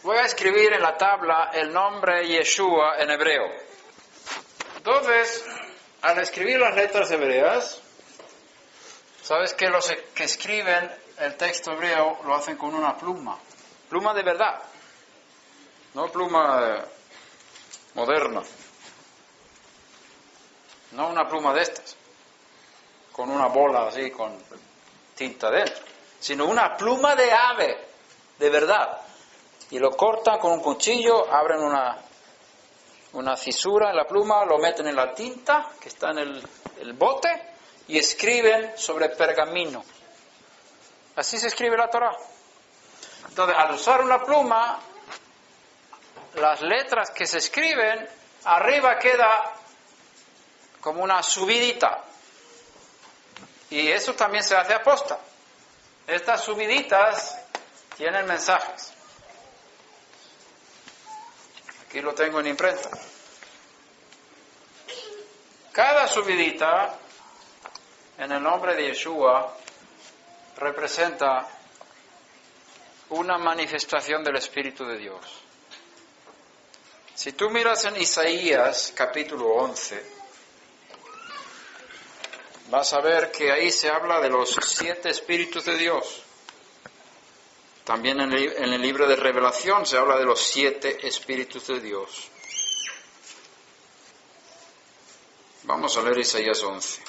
voy a escribir en la tabla el nombre Yeshua en hebreo. Entonces, al escribir las letras hebreas, sabes que los que escriben el texto hebreo lo hacen con una pluma de verdad, no pluma moderna, no una pluma de estas, con una bola así, con tinta dentro, sino una pluma de ave, de verdad. Y lo cortan con un cuchillo, abren una fisura en la pluma, lo meten en la tinta que está en el bote y escriben sobre pergamino. Así se escribe la Torá. Entonces, al usar una pluma, las letras que se escriben, arriba queda como una subidita. Y eso también se hace aposta. Estas subiditas tienen mensajes. Aquí lo tengo en imprenta. Cada subidita en el nombre de Yeshua representa una manifestación del Espíritu de Dios. Si tú miras en Isaías capítulo 11, vas a ver que ahí se habla de los 7 Espíritus de Dios. También en el libro de Revelación se habla de los 7 Espíritus de Dios. Vamos a leer Isaías 11.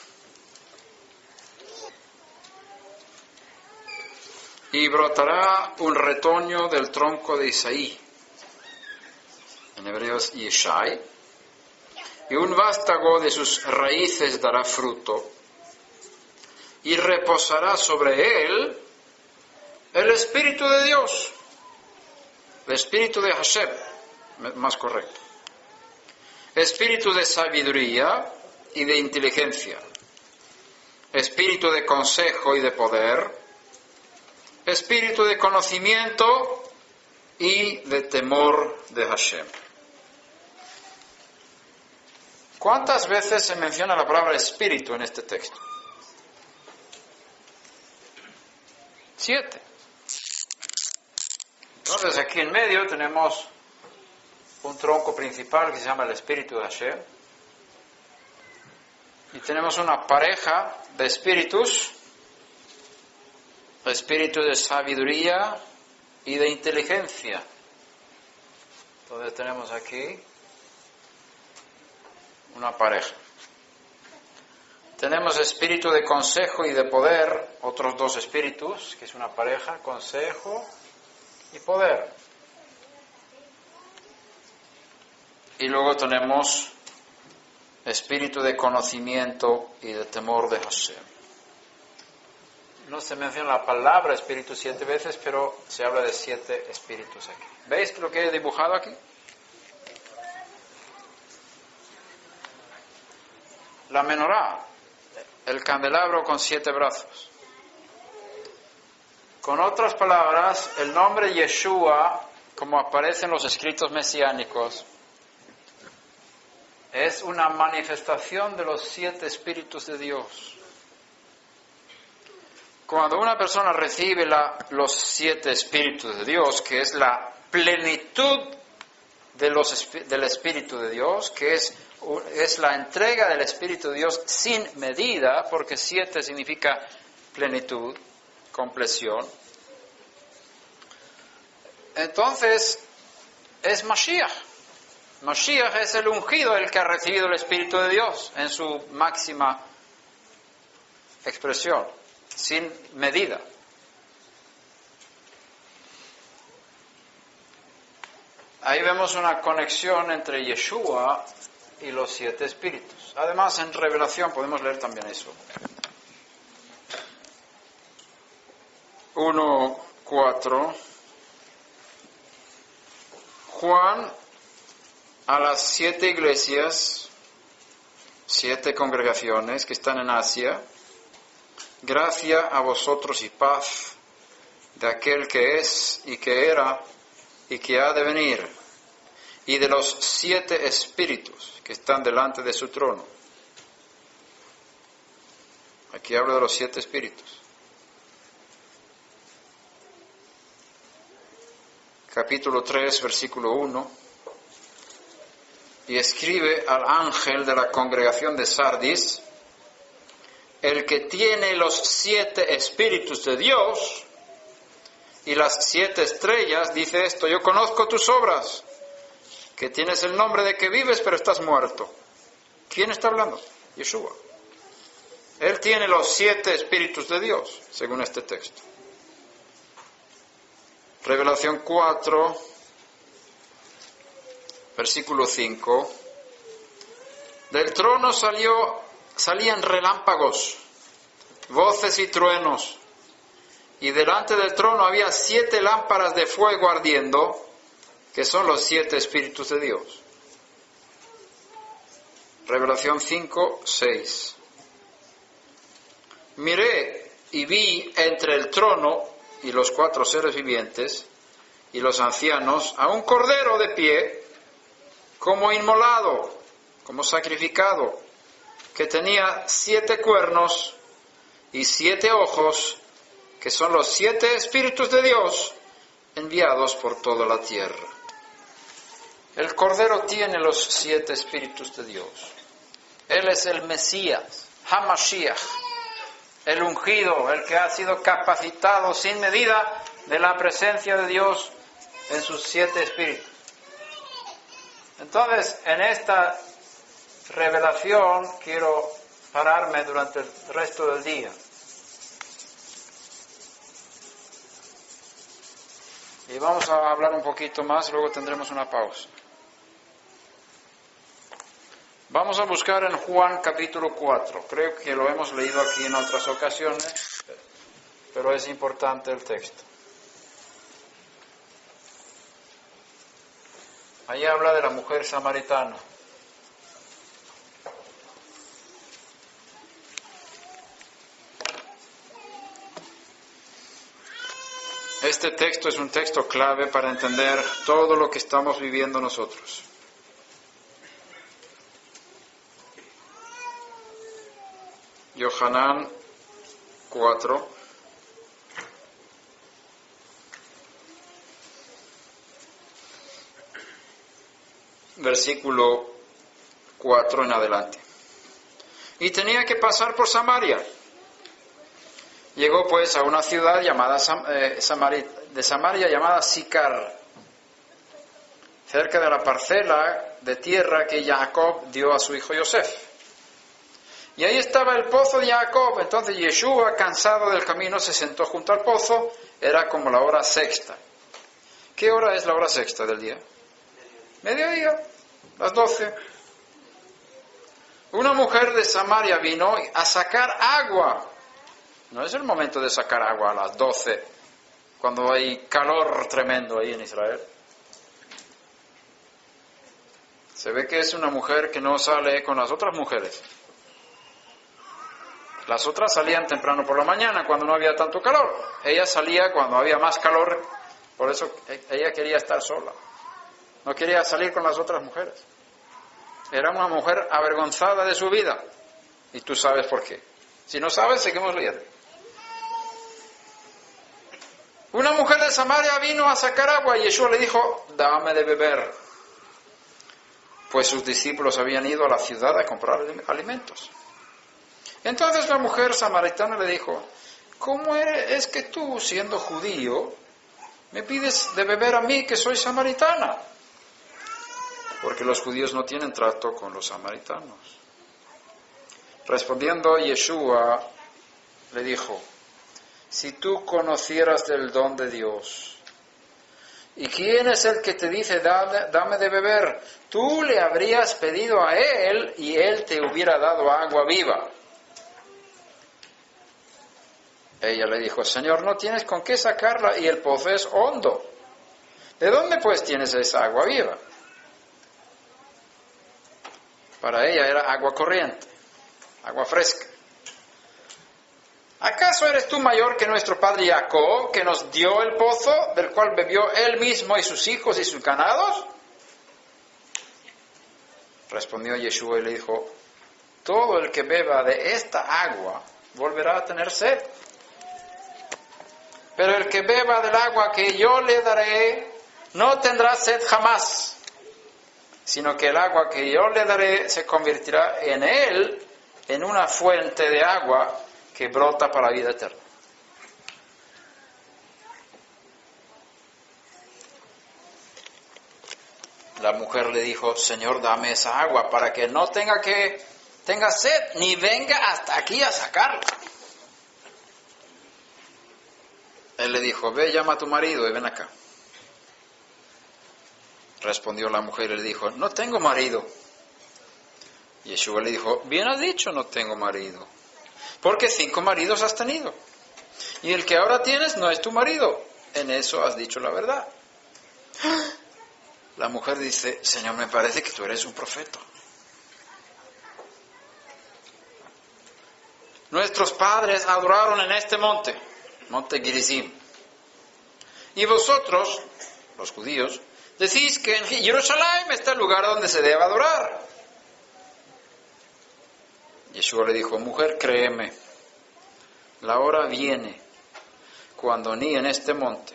Y brotará un retoño del tronco de Isaí, en hebreo es Yeshai, y un vástago de sus raíces dará fruto, y reposará sobre él el Espíritu de Dios, el Espíritu de Hashem, más correcto, Espíritu de sabiduría y de inteligencia, Espíritu de consejo y de poder, Espíritu de conocimiento y de temor de Hashem. ¿Cuántas veces se menciona la palabra espíritu en este texto? 7. Entonces aquí en medio tenemos un tronco principal que se llama el Espíritu de Hashem. Y tenemos una pareja de espíritus, espíritu de sabiduría y de inteligencia. Entonces tenemos aquí una pareja. Tenemos espíritu de consejo y de poder, otros 2 espíritus, que es una pareja, consejo y poder. Y luego tenemos espíritu de conocimiento y de temor de Hashem. No se menciona la palabra espíritu 7 veces, pero se habla de 7 espíritus aquí. ¿Veis lo que he dibujado aquí? La menorá, el candelabro con 7 brazos. Con otras palabras, el nombre Yeshua, como aparece en los escritos mesiánicos, es una manifestación de los 7 espíritus de Dios. Cuando una persona recibe los 7 espíritus de Dios, que es la plenitud del Espíritu de Dios, que es la entrega del Espíritu de Dios sin medida, porque 7 significa plenitud, compleción. Entonces, es Mashiach. Mashiach es el ungido, el que ha recibido el Espíritu de Dios en su máxima expresión, sin medida. Ahí vemos una conexión entre Yeshua y los 7 espíritus. Además, en Revelación podemos leer también eso. 1:4. Juan a las 7 iglesias, 7 congregaciones que están en Asia: gracia a vosotros y paz de aquel que es y que era y que ha de venir, y de los 7 espíritus que están delante de su trono. Aquí habla de los 7 espíritus. capítulo 3, versículo 1, y escribe al ángel de la congregación de Sardis: el que tiene los 7 espíritus de Dios y las 7 estrellas, dice esto: yo conozco tus obras, que tienes el nombre de que vives, pero estás muerto. ¿Quién está hablando? Yeshua. Él tiene los 7 espíritus de Dios, según este texto. Revelación 4, versículo 5. Del trono salían relámpagos, voces y truenos, y delante del trono había 7 lámparas de fuego ardiendo, que son los 7 espíritus de Dios. Revelación 5, 6. Miré y vi entre el trono y los 4 seres vivientes y los ancianos a un cordero de pie, como inmolado, como sacrificado, que tenía 7 cuernos y 7 ojos, que son los 7 espíritus de Dios enviados por toda la tierra. El Cordero tiene los 7 espíritus de Dios. Él es el Mesías, Hamashiach, el ungido, el que ha sido capacitado sin medida de la presencia de Dios en sus 7 espíritus. Entonces, en esta revelación quiero pararme durante el resto del día. Y vamos a hablar un poquito más, luego tendremos una pausa. Vamos a buscar en Juan capítulo 4. Creo que lo hemos leído aquí en otras ocasiones, pero es importante el texto. Ahí habla de la mujer samaritana. Este texto es un texto clave para entender todo lo que estamos viviendo nosotros. Yohanan 4, versículo 4 en adelante. Y tenía que pasar por Samaria. Llegó pues a una ciudad llamada de Samaria llamada Sicar, cerca de la parcela de tierra que Jacob dio a su hijo Yosef. Y ahí estaba el pozo de Jacob. Entonces Yeshua, cansado del camino, se sentó junto al pozo. Era como la hora sexta. ¿Qué hora es la hora sexta del día? Mediodía, las 12. Una mujer de Samaria vino a sacar agua. No es el momento de sacar agua a las 12, cuando hay calor tremendo ahí en Israel. Se ve que es una mujer que no sale con las otras mujeres. Las otras salían temprano por la mañana, cuando no había tanto calor. Ella salía cuando había más calor, por eso ella quería estar sola. No quería salir con las otras mujeres. Era una mujer avergonzada de su vida. Y tú sabes por qué. Si no sabes, seguimos leyendo. Una mujer de Samaria vino a sacar agua y Yeshua le dijo: dame de beber. Pues sus discípulos habían ido a la ciudad a comprar alimentos. Entonces la mujer samaritana le dijo: ¿cómo es que tú, siendo judío, me pides de beber a mí, que soy samaritana? Porque los judíos no tienen trato con los samaritanos. Respondiendo Yeshua, le dijo: si tú conocieras del don de Dios, ¿y quién es el que te dice dame de beber? Tú le habrías pedido a él y él te hubiera dado agua viva. Ella le dijo: Señor, no tienes con qué sacarla y el pozo es hondo. ¿De dónde pues tienes esa agua viva? Para ella era agua corriente, agua fresca. ¿Acaso eres tú mayor que nuestro padre Jacob, que nos dio el pozo, del cual bebió él mismo y sus hijos y sus ganados? Respondió Yeshua y le dijo: todo el que beba de esta agua volverá a tener sed. Pero el que beba del agua que yo le daré no tendrá sed jamás, sino que el agua que yo le daré se convertirá en él en una fuente de agua que brota para la vida eterna. La mujer le dijo, Señor, dame esa agua para que no tenga sed, ni venga hasta aquí a sacarla. Él le dijo, ve, llama a tu marido y ven acá. Respondió la mujer y le dijo, no tengo marido. Yeshua le dijo, bien has dicho, no tengo marido, porque 5 maridos has tenido, y el que ahora tienes no es tu marido. En eso has dicho la verdad. La mujer dice, Señor, me parece que tú eres un profeta. Nuestros padres adoraron en este monte Gerizim. Y vosotros, los judíos, decís que en Jerusalén está el lugar donde se debe adorar. Yeshua le dijo, mujer, créeme, la hora viene cuando ni en este monte,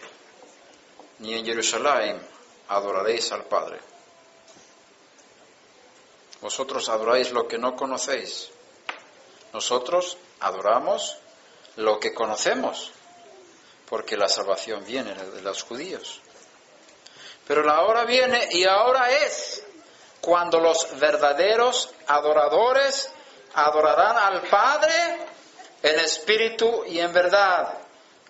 ni en Jerusalén adoraréis al Padre. Vosotros adoráis lo que no conocéis. Nosotros adoramos lo que conocemos, porque la salvación viene de los judíos. Pero la hora viene y ahora es cuando los verdaderos adoradores adorarán al Padre en espíritu y en verdad,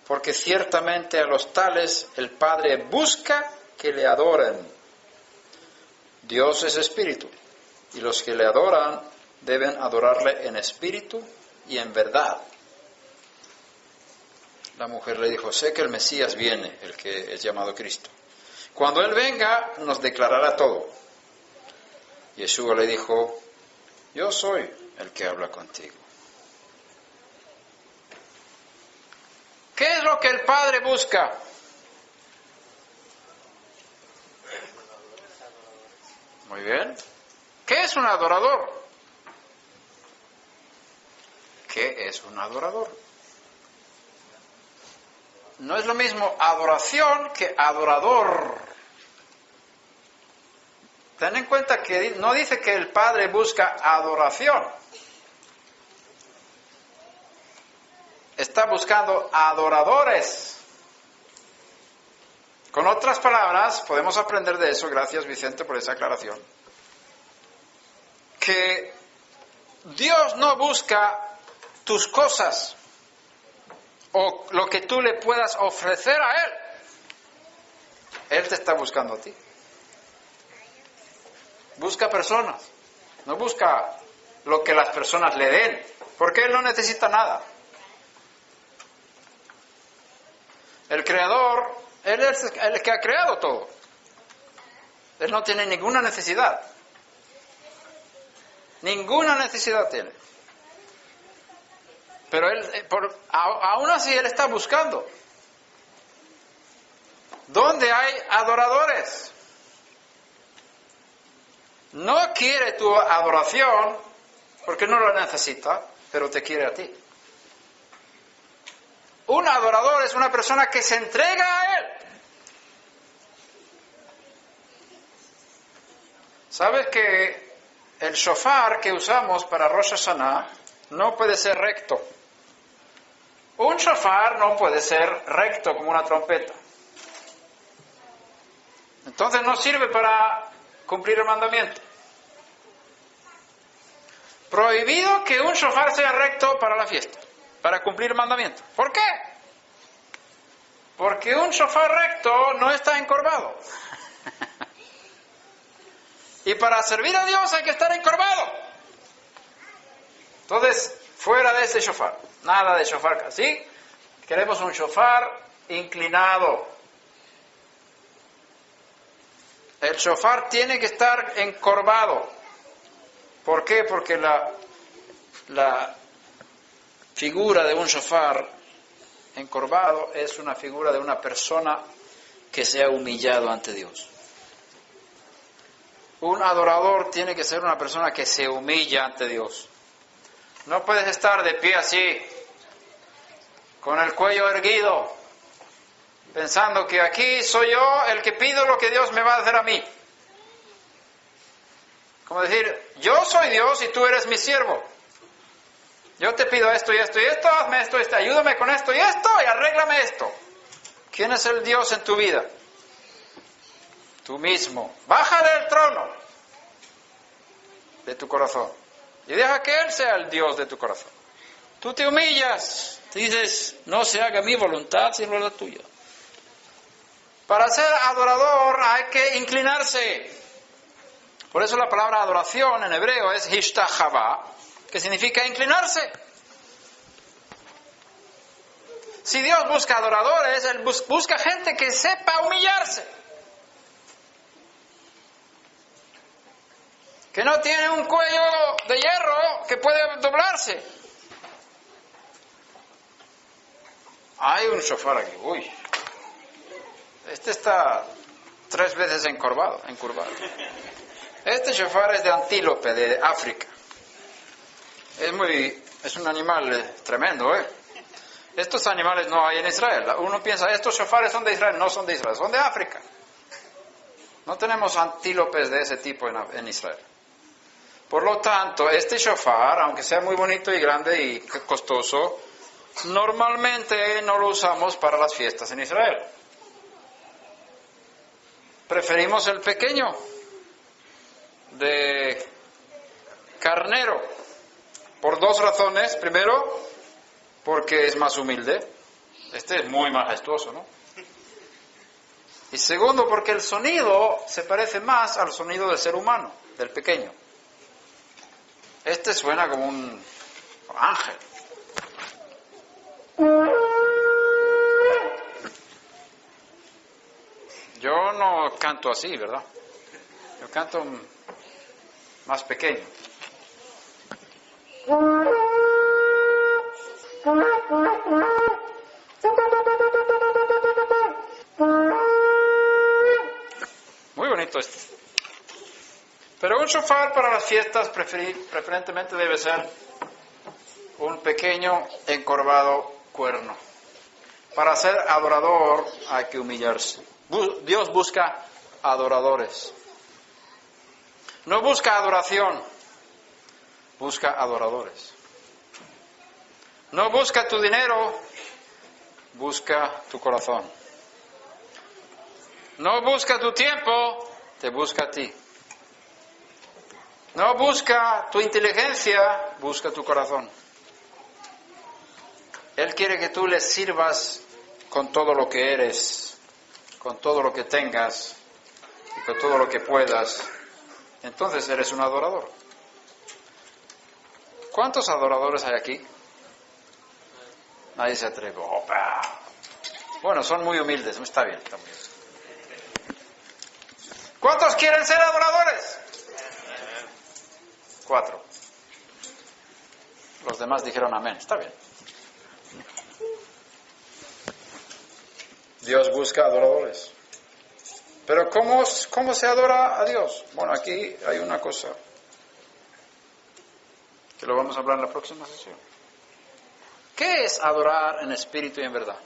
porque ciertamente a los tales el Padre busca que le adoren. Dios es espíritu, y los que le adoran deben adorarle en espíritu y en verdad. La mujer le dijo, sé que el Mesías viene, el que es llamado Cristo. Cuando Él venga, nos declarará todo. Yeshua le dijo, yo soy el que habla contigo. ¿Qué es lo que el Padre busca? Muy bien. ¿Qué es un adorador? ¿Qué es un adorador? No es lo mismo adoración que adorador. Ten en cuenta que no dice que el Padre busca adoración. Está buscando adoradores. Con otras palabras, podemos aprender de eso, gracias Vicente por esa aclaración, que Dios no busca tus cosas o lo que tú le puedas ofrecer a Él. Él te está buscando a ti. Busca personas, no busca lo que las personas le den, porque Él no necesita nada. El Creador, Él es el que ha creado todo. Él no tiene ninguna necesidad. Ninguna necesidad tiene. Pero aún así Él está buscando. ¿Dónde hay adoradores? No quiere tu adoración porque no lo necesita, pero te quiere a ti. Un adorador es una persona que se entrega a Él. ¿Sabes que el shofar que usamos para Rosh Hashanah no puede ser recto? Un shofar no puede ser recto como una trompeta. Entonces no sirve para cumplir el mandamiento. Prohibido que un shofar sea recto para la fiesta, para cumplir el mandamiento. ¿Por qué? Porque un shofar recto no está encorvado. Y para servir a Dios hay que estar encorvado. Entonces, fuera de ese shofar, nada de shofar así. Queremos un shofar inclinado. El shofar tiene que estar encorvado. ¿Por qué? Porque la figura de un shofar encorvado es una figura de una persona que se ha humillado ante Dios. Un adorador tiene que ser una persona que se humilla ante Dios. No puedes estar de pie así, con el cuello erguido, pensando que aquí soy yo el que pido lo que Dios me va a hacer a mí. Como decir, yo soy Dios y tú eres mi siervo. Yo te pido esto y esto y esto, hazme esto y esto, ayúdame con esto y esto y arréglame esto. ¿Quién es el Dios en tu vida? Tú mismo. Baja del trono de tu corazón y deja que Él sea el Dios de tu corazón. Tú te humillas, te dices, no se haga mi voluntad sino la tuya. Para ser adorador hay que inclinarse. Por eso la palabra adoración en hebreo es hishtachava, que significa inclinarse. Si Dios busca adoradores, Él busca gente que sepa humillarse. Que no tiene un cuello de hierro que puede doblarse. Hay un shofar aquí. Uy. Este está 3 veces encorvado. Este shofar es de antílope, de África. Es un animal tremendo, ¿eh? Estos animales no hay en Israel. Uno piensa, estos shofares son de Israel. No son de Israel, son de África. No tenemos antílopes de ese tipo en Israel. Por lo tanto, este shofar, aunque sea muy bonito y grande y costoso, normalmente no lo usamos para las fiestas en Israel. Preferimos el pequeño, de carnero, por 2 razones. Primero, porque es más humilde. Este es muy majestuoso, ¿no? Y segundo, porque el sonido se parece más al sonido del ser humano, del pequeño. Este suena como un ángel. Yo no canto así, ¿verdad? Yo canto más pequeño. Muy bonito este. Pero un shofar para las fiestas preferentemente debe ser un pequeño encorvado cuerno. Para ser adorador hay que humillarse. Dios busca adoradores. No busca adoración, busca adoradores. No busca tu dinero, busca tu corazón. No busca tu tiempo, te busca a ti. No busca tu inteligencia, busca tu corazón. Él quiere que tú le sirvas con todo lo que eres, con todo lo que tengas y con todo lo que puedas. Entonces eres un adorador. ¿Cuántos adoradores hay aquí? Nadie se atreve. ¡Opa! Bueno, son muy humildes, está bien, está muy bien. ¿Cuántos quieren ser adoradores? 4. Los demás dijeron amén, está bien. Dios busca adoradores. Pero ¿cómo se adora a Dios? Bueno, aquí hay una cosa que lo vamos a hablar en la próxima sesión. ¿Qué es adorar en espíritu y en verdad?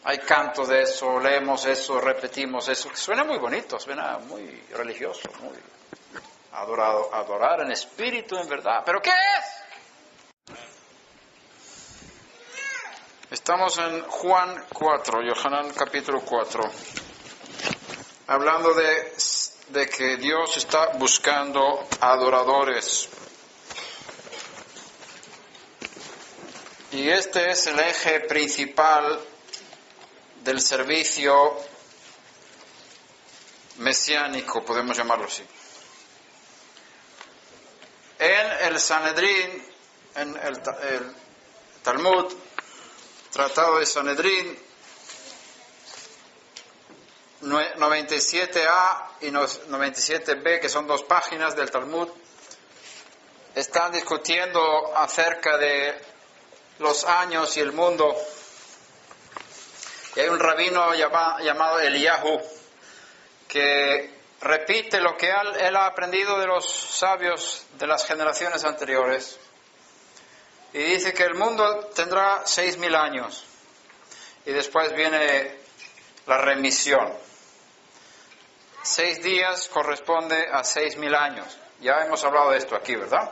Hay cantos de eso, leemos eso, repetimos eso, que suena muy bonito, suena muy religioso, muy adorar en espíritu y en verdad. ¿Pero qué es? Estamos en Juan 4, Yohanan capítulo 4, hablando de que Dios está buscando adoradores. Y este es el eje principal del servicio mesiánico, podemos llamarlo así. En el Sanedrín, en el Talmud, Tratado de Sanedrín, 97a y 97b, que son 2 páginas del Talmud, están discutiendo acerca de los años y el mundo. Y hay un rabino llamado Eliyahu que repite lo que él ha aprendido de los sabios de las generaciones anteriores. Y dice que el mundo tendrá 6.000 años. y después viene la remisión. 6 días corresponde a 6.000 años. Ya hemos hablado de esto aquí, ¿verdad?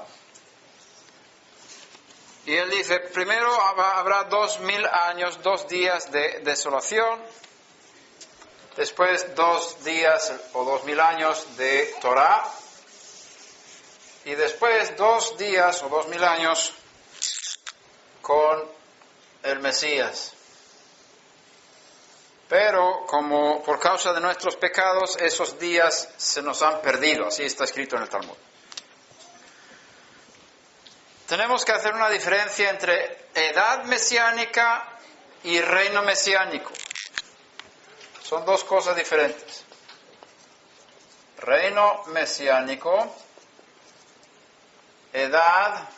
Y él dice, primero habrá 2.000 años, 2 días de desolación, después 2 días o 2.000 años de Torah, y después 2 días o 2.000 años con el Mesías. Pero como por causa de nuestros pecados, esos días se nos han perdido, así está escrito en el Talmud. Tenemos que hacer una diferencia entre edad mesiánica y reino mesiánico. Son 2 cosas diferentes. Reino mesiánico, edad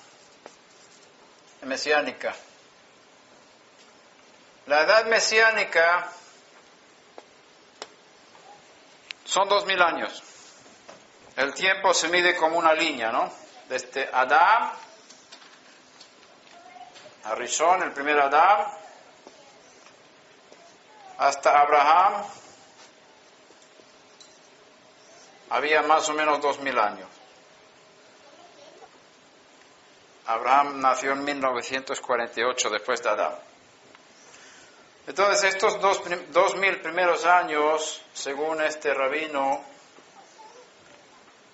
mesiánica. La edad mesiánica son 2.000 años. El tiempo se mide como una línea, ¿no? Desde Adán, Arishon, el primer Adán, hasta Abraham, había más o menos 2.000 años. Abraham nació en 1948 después de Adán. Entonces, estos 2.000 primeros años, según este rabino,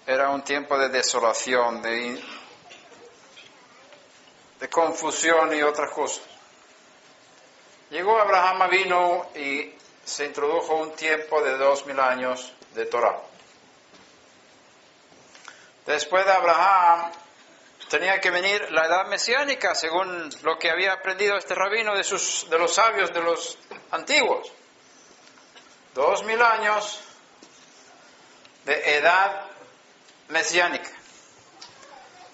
era un tiempo de desolación, de confusión y otras cosas. Llegó Abraham Avinu y se introdujo un tiempo de 2.000 años de Torah. Después de Abraham tenía que venir la edad mesiánica, según lo que había aprendido este rabino de los sabios de los antiguos. 2.000 años de edad mesiánica.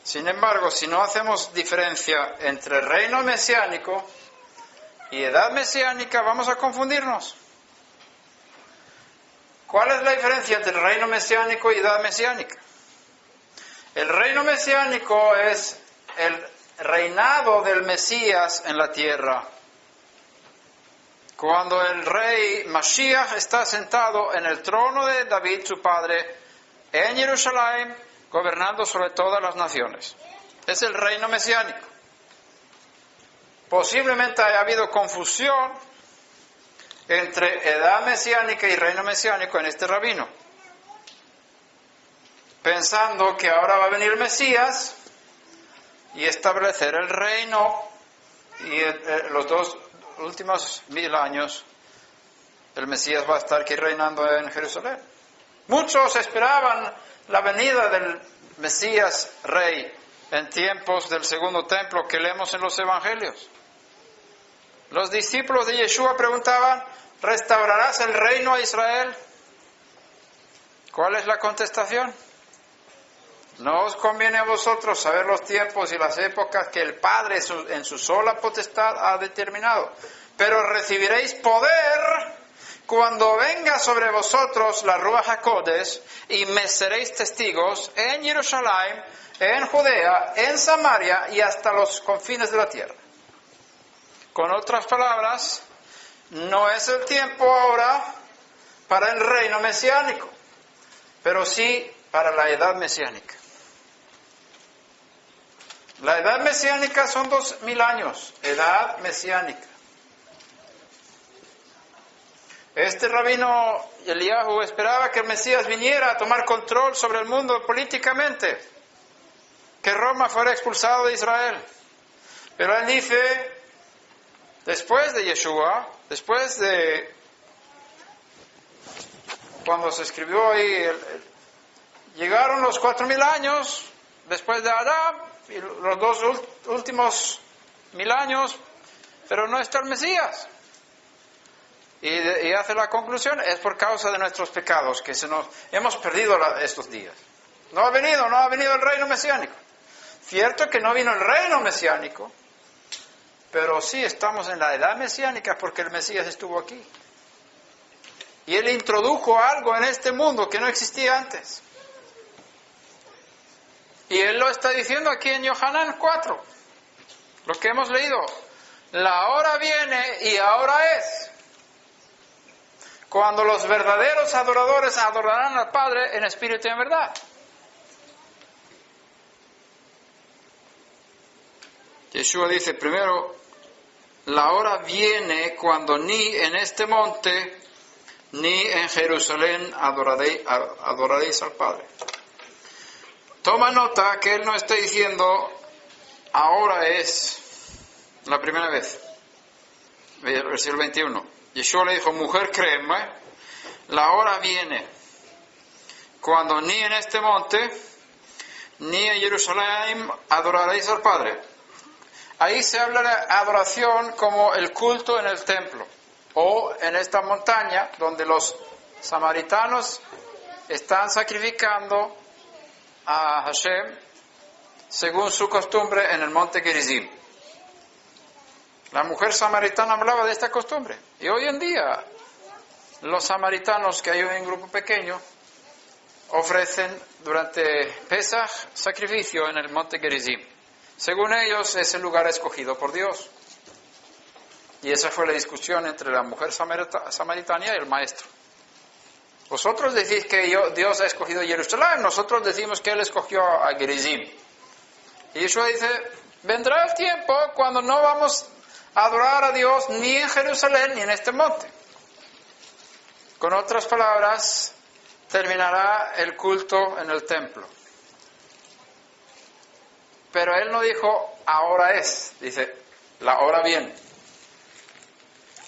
Sin embargo, si no hacemos diferencia entre reino mesiánico y edad mesiánica, vamos a confundirnos. ¿Cuál es la diferencia entre reino mesiánico y edad mesiánica? El reino mesiánico es el reinado del Mesías en la tierra. Cuando el rey Mashiach está sentado en el trono de David, su padre, en Jerusalén, gobernando sobre todas las naciones. Es el reino mesiánico. Posiblemente haya habido confusión entre edad mesiánica y reino mesiánico en este rabino, pensando que ahora va a venir el Mesías y establecer el reino, y los 2 últimos 1.000 años el Mesías va a estar aquí reinando en Jerusalén. Muchos esperaban la venida del Mesías Rey en tiempos del segundo templo que leemos en los Evangelios. Los discípulos de Yeshua preguntaban, ¿restaurarás el reino a Israel? ¿Cuál es la contestación? No os conviene a vosotros saber los tiempos y las épocas que el Padre en su sola potestad ha determinado, pero recibiréis poder cuando venga sobre vosotros la Ruach HaKodesh, y me seréis testigos en Jerusalén, en Judea, en Samaria y hasta los confines de la tierra. Con otras palabras, no es el tiempo ahora para el reino mesiánico, pero sí para la edad mesiánica. La edad mesiánica son 2.000 años, edad mesiánica. Este rabino Eliyahu esperaba que el Mesías viniera a tomar control sobre el mundo políticamente, que Roma fuera expulsado de Israel. Pero él dice, después de Yeshua, después de cuando se escribió ahí, llegaron los 4.000 años después de Adán, y los 2 últimos 1.000 años, pero no está el Mesías. Y hace la conclusión, es por causa de nuestros pecados que hemos perdido estos días. No ha venido el reino mesiánico. Cierto que no vino el reino mesiánico, pero sí estamos en la edad mesiánica porque el Mesías estuvo aquí. Y Él introdujo algo en este mundo que no existía antes. Y Él lo está diciendo aquí en Yohanan 4, lo que hemos leído. la hora viene y ahora es, cuando los verdaderos adoradores adorarán al Padre en espíritu y en verdad. Yeshua dice primero, la hora viene cuando ni en este monte ni en Jerusalén adoraréis al Padre. Toma nota que Él no está diciendo, ahora es la primera vez. Versículo 21. Yeshua le dijo, mujer, créeme, la hora viene cuando ni en este monte ni en Jerusalén adoraréis al Padre. Ahí se habla de adoración como el culto en el templo o en esta montaña donde los samaritanos están sacrificando a Hashem según su costumbre en el monte Gerizim. La mujer samaritana hablaba de esta costumbre y hoy en día los samaritanos que hay en un grupo pequeño ofrecen durante Pesach sacrificio en el monte Gerizim. Según ellos, es el lugar escogido por Dios. Y esa fue la discusión entre la mujer samaritana y el maestro. Vosotros decís que Dios ha escogido Jerusalén, nosotros decimos que Él escogió a Gerizim. Y Yeshua dice, vendrá el tiempo cuando no vamos a adorar a Dios ni en Jerusalén ni en este monte. Con otras palabras, terminará el culto en el templo. Pero Él no dijo, ahora es, dice, la hora viene.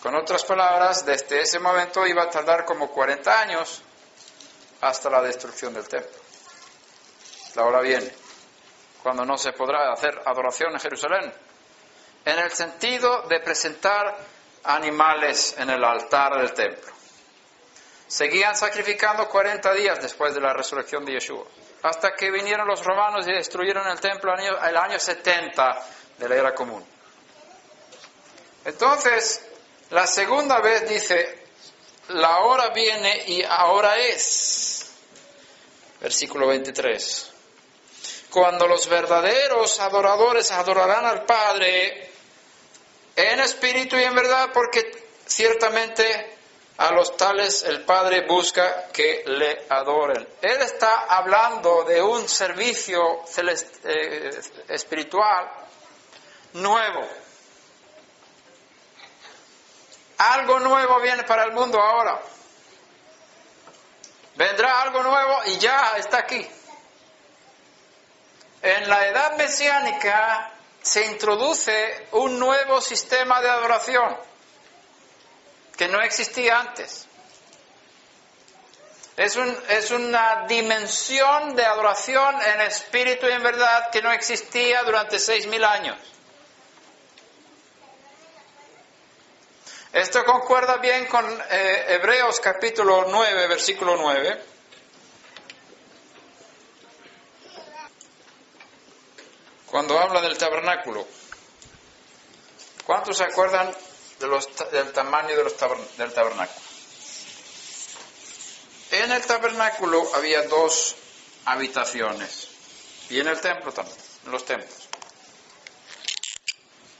Con otras palabras, desde ese momento iba a tardar como 40 años hasta la destrucción del templo. La hora viene, cuando no se podrá hacer adoración en Jerusalén, en el sentido de presentar animales en el altar del templo. Seguían sacrificando 40 días después de la resurrección de Yeshua, hasta que vinieron los romanos y destruyeron el templo el año 70 de la era común. Entonces, la segunda vez dice, la hora viene y ahora es. Versículo 23. Cuando los verdaderos adoradores adorarán al Padre en espíritu y en verdad, porque ciertamente a los tales el Padre busca que le adoren. Él está hablando de un servicio espiritual nuevo. Algo nuevo viene para el mundo ahora. Vendrá algo nuevo y ya está aquí. En la edad mesiánica se introduce un nuevo sistema de adoración que no existía antes. Es una dimensión de adoración en espíritu y en verdad que no existía durante 6.000 años. Esto concuerda bien con Hebreos capítulo 9, versículo 9. Cuando habla del tabernáculo. ¿Cuántos se acuerdan del tamaño del tabernáculo? En el tabernáculo había 2 habitaciones. Y en el templo también, en los templos.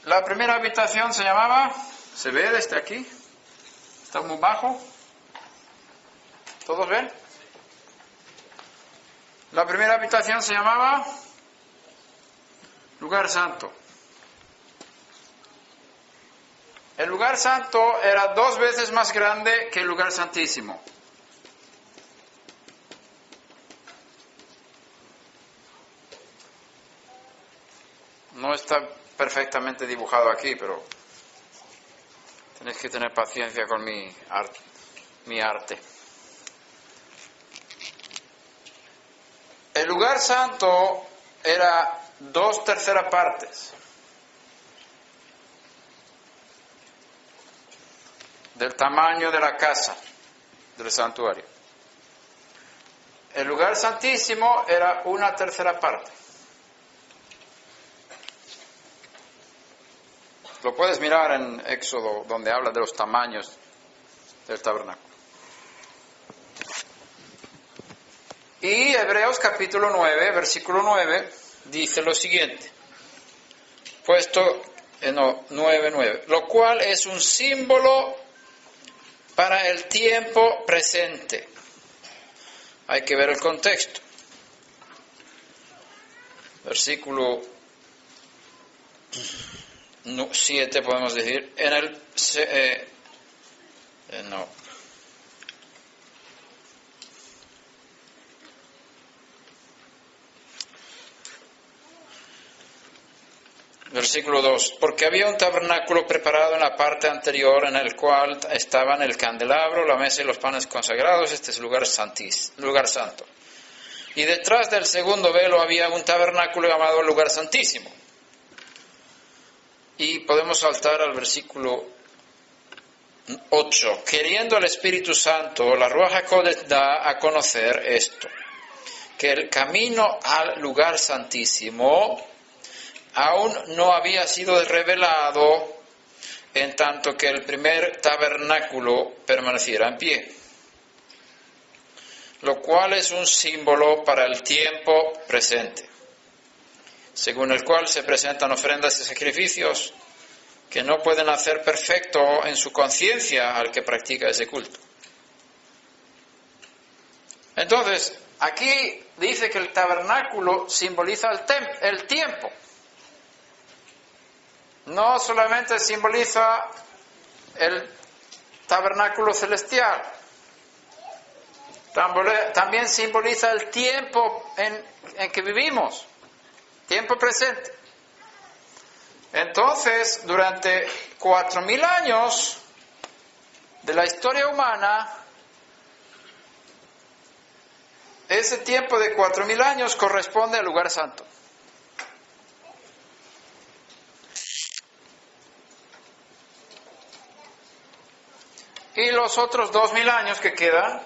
La primera habitación se llamaba, ¿se ve desde aquí? Está muy bajo. ¿Todos ven? La primera habitación se llamaba lugar santo. El lugar santo era 2 veces más grande que el lugar santísimo. No está perfectamente dibujado aquí, pero tenéis que tener paciencia con mi arte. El lugar santo era 2/3 partes del tamaño de la casa del santuario. El lugar santísimo era 1/3 parte. Lo puedes mirar en Éxodo, donde habla de los tamaños del tabernáculo. Y Hebreos capítulo 9, versículo 9, dice lo siguiente: puesto no, 9:9, lo cual es un símbolo para el tiempo presente. Hay que ver el contexto. Versículo 7 podemos decir, Versículo 2, porque había un tabernáculo preparado en la parte anterior en el cual estaban el candelabro, la mesa y los panes consagrados. Este es lugar santo. Y detrás del segundo velo había un tabernáculo llamado lugar santísimo. Y podemos saltar al versículo 8. Queriendo el Espíritu Santo, la Ruach HaKodesh da a conocer esto, que el camino al lugar santísimo aún no había sido revelado en tanto que el primer tabernáculo permaneciera en pie, lo cual es un símbolo para el tiempo presente, según el cual se presentan ofrendas y sacrificios que no pueden hacer perfecto en su conciencia al que practica ese culto. Entonces, aquí dice que el tabernáculo simboliza el tiempo. No solamente simboliza el tabernáculo celestial, también simboliza el tiempo en que vivimos, tiempo presente. Entonces, durante 4.000 años de la historia humana, ese tiempo de 4.000 años corresponde al lugar santo. Y los otros 2.000 años que quedan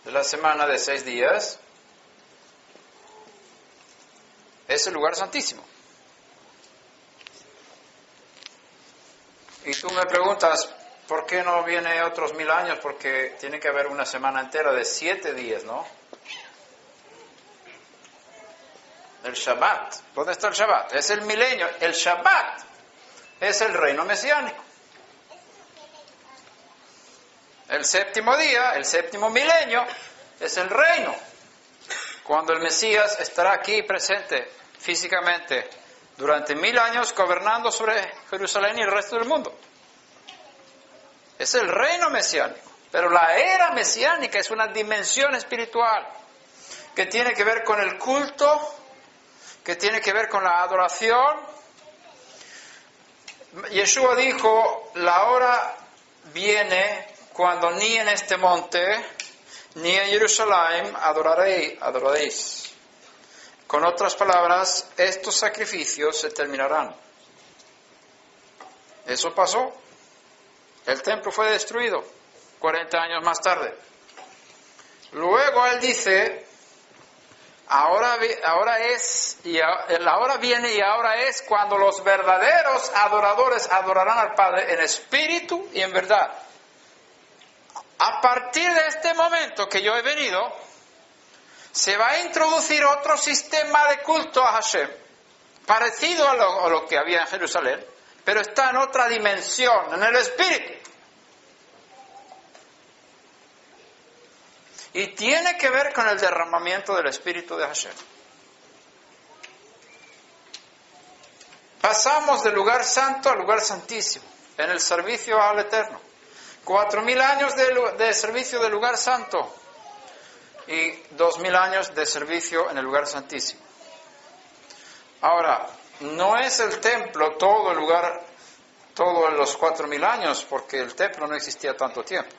de la semana de 6 días es el lugar santísimo. Y tú me preguntas, ¿por qué no viene otros 1.000 años? Porque tiene que haber una semana entera de 7 días, ¿no? El Shabbat. ¿Dónde está el Shabbat? Es el milenio. El Shabbat es el reino mesiánico. El séptimo día, el séptimo milenio, es el reino. Cuando el Mesías estará aquí presente físicamente durante 1.000 años gobernando sobre Jerusalén y el resto del mundo. Es el reino mesiánico. Pero la era mesiánica es una dimensión espiritual que tiene que ver con el culto, que tiene que ver con la adoración. Yeshua dijo, la hora viene cuando ni en este monte ni en Jerusalén adoraréis. Con otras palabras, estos sacrificios se terminarán. Eso pasó. El templo fue destruido 40 años más tarde. Luego él dice, la hora viene y ahora es cuando los verdaderos adoradores adorarán al Padre en espíritu y en verdad. A partir de este momento que yo he venido, se va a introducir otro sistema de culto a Hashem, parecido a lo que había en Jerusalén, pero está en otra dimensión, en el espíritu. Y tiene que ver con el derramamiento del espíritu de Hashem. Pasamos del lugar santo al lugar santísimo, en el servicio al Eterno. 4.000 años de servicio del lugar santo y 2.000 años de servicio en el lugar santísimo. Ahora, no es el templo todo el lugar, todos los 4.000 años, porque el templo no existía tanto tiempo.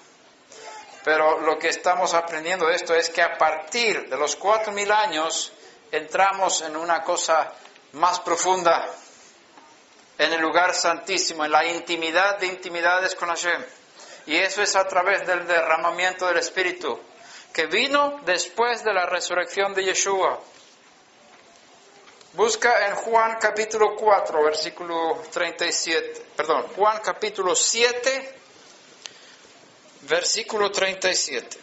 Pero lo que estamos aprendiendo de esto es que a partir de los 4.000 años entramos en una cosa más profunda, en el lugar santísimo, en la intimidad de intimidades con Hashem. Y eso es a través del derramamiento del Espíritu, que vino después de la resurrección de Yeshua. Busca en Juan capítulo 4, versículo 37. Juan capítulo 7, versículo 37.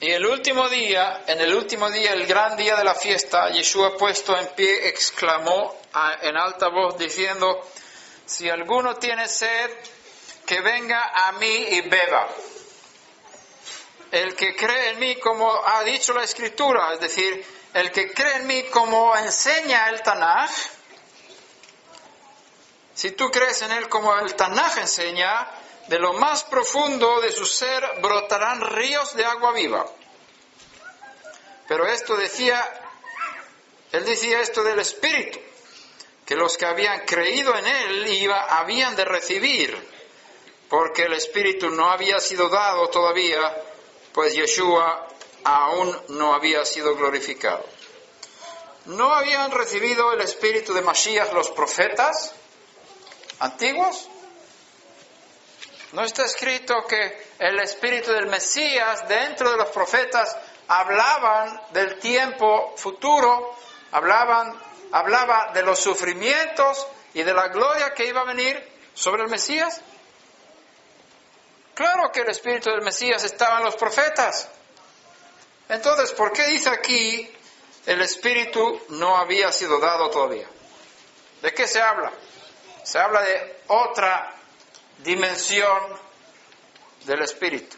Y en el último día, el gran día de la fiesta, Yeshua puesto en pie exclamó en alta voz diciendo: si alguno tiene sed, que venga a mí y beba. El que cree en mí, como ha dicho la Escritura, es decir, el que cree en mí como enseña el Tanaj, si tú crees en él como el Tanaj enseña, de lo más profundo de su ser brotarán ríos de agua viva. Pero él decía esto del Espíritu, que los que habían creído en él habían de recibir, porque el Espíritu no había sido dado todavía, pues Yeshua aún no había sido glorificado. ¿No habían recibido el Espíritu de Mashiach los profetas antiguos? ¿No está escrito que el Espíritu del Mesías dentro de los profetas hablaban del tiempo futuro, hablaba de los sufrimientos y de la gloria que iba a venir sobre el Mesías? Claro que el Espíritu del Mesías estaba en los profetas. Entonces, ¿por qué dice aquí el Espíritu no había sido dado todavía? ¿De qué se habla? Se habla de otra dimensión del Espíritu.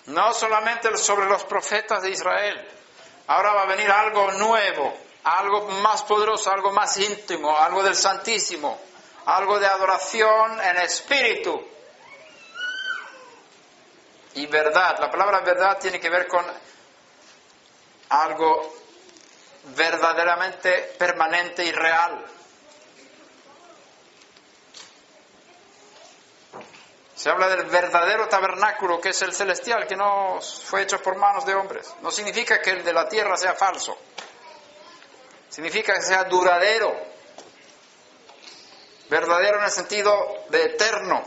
No solamente sobre los profetas de Israel. Ahora va a venir algo nuevo, algo más poderoso, algo más íntimo, algo del Santísimo, algo de adoración en espíritu y verdad. La palabra verdad tiene que ver con algo verdaderamente permanente y real. Se habla del verdadero tabernáculo, que es el celestial, que no fue hecho por manos de hombres. No significa que el de la tierra sea falso. Significa que sea duradero. Verdadero en el sentido de eterno.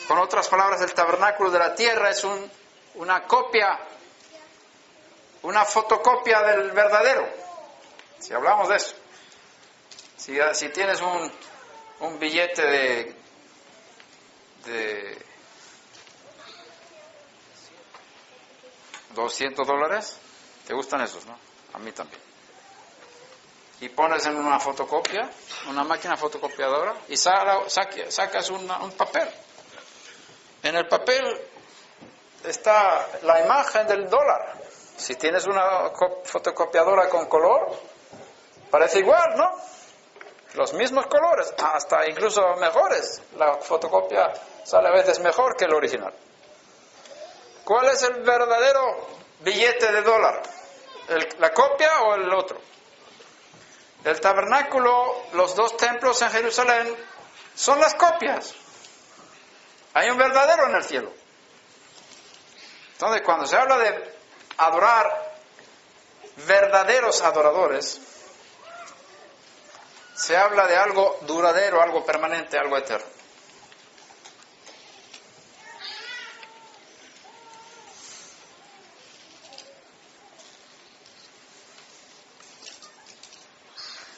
Con otras palabras, el tabernáculo de la tierra es una copia, una fotocopia del verdadero. Si hablamos de eso. Si tienes un billete de $200, ¿te gustan esos, no? A mí también. Y pones en una fotocopia, una máquina fotocopiadora, y sacas un papel. En el papel está la imagen del dólar. Si tienes una fotocopiadora con color, parece igual, ¿no? Los mismos colores, hasta incluso mejores. La fotocopia sale a veces mejor que el original. ¿Cuál es el verdadero billete de dólar? ¿La copia o el otro? El tabernáculo, los dos templos en Jerusalén, son las copias. Hay un verdadero en el cielo. Entonces, cuando se habla de adorar verdaderos adoradores, se habla de algo duradero, algo permanente, algo eterno.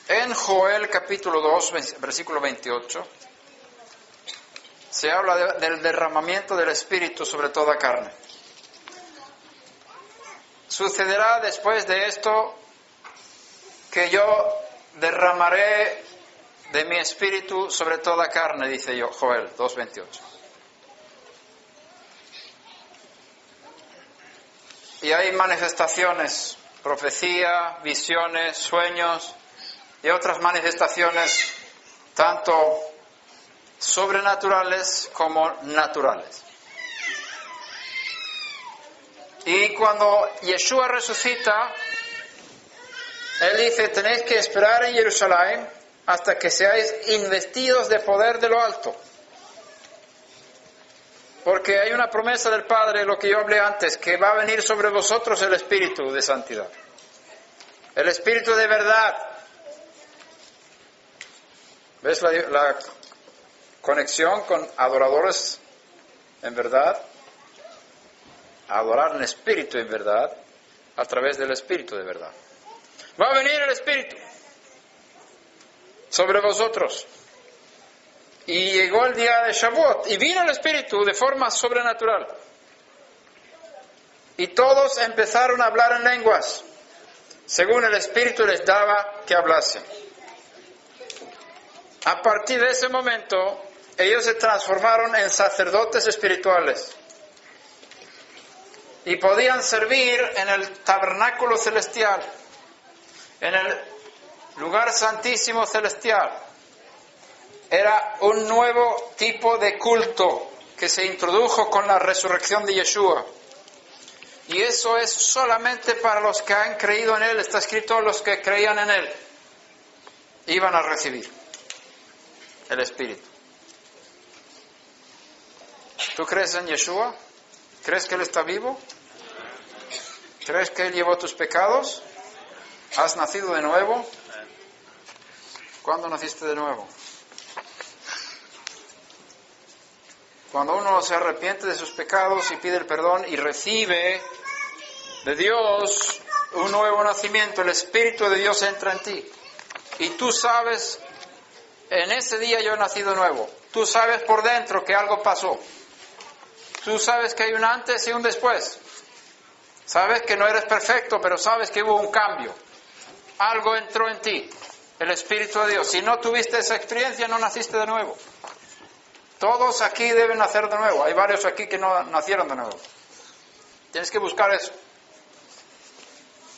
En Joel capítulo 2, versículo 28, se habla del derramamiento del Espíritu sobre toda carne. Sucederá después de esto que yo derramaré de mi Espíritu sobre toda carne, dice Joel 2:28. Y hay manifestaciones, profecía, visiones, sueños y otras manifestaciones, tanto sobrenaturales como naturales. Y cuando Yeshua resucita, Él dice: tenéis que esperar en Jerusalén hasta que seáis investidos de poder de lo alto. Porque hay una promesa del Padre, lo que yo hablé antes, que va a venir sobre vosotros el Espíritu de santidad. El Espíritu de verdad. ¿Ves la conexión con adoradores en verdad? Adorar en espíritu en verdad, a través del Espíritu de verdad. Va a venir el Espíritu sobre vosotros. Y llegó el día de Shavuot y vino el Espíritu de forma sobrenatural. Y todos empezaron a hablar en lenguas, según el Espíritu les daba que hablasen. A partir de ese momento, ellos se transformaron en sacerdotes espirituales y podían servir en el tabernáculo celestial, en el lugar santísimo celestial. Era un nuevo tipo de culto que se introdujo con la resurrección de Yeshua. Y eso es solamente para los que han creído en Él. Está escrito: los que creían en Él iban a recibir el Espíritu. ¿Tú crees en Yeshua? ¿Crees que Él está vivo? ¿Crees que Él llevó tus pecados? ¿Has nacido de nuevo? ¿Cuándo naciste de nuevo? Cuando uno se arrepiente de sus pecados y pide el perdón y recibe de Dios un nuevo nacimiento, el Espíritu de Dios entra en ti. Y tú sabes, en ese día yo he nacido nuevo. Tú sabes por dentro que algo pasó. Tú sabes que hay un antes y un después. Sabes que no eres perfecto, pero sabes que hubo un cambio. Algo entró en ti, el Espíritu de Dios. Si no tuviste esa experiencia, no naciste de nuevo. Todos aquí deben nacer de nuevo. Hay varios aquí que no nacieron de nuevo. Tienes que buscar eso.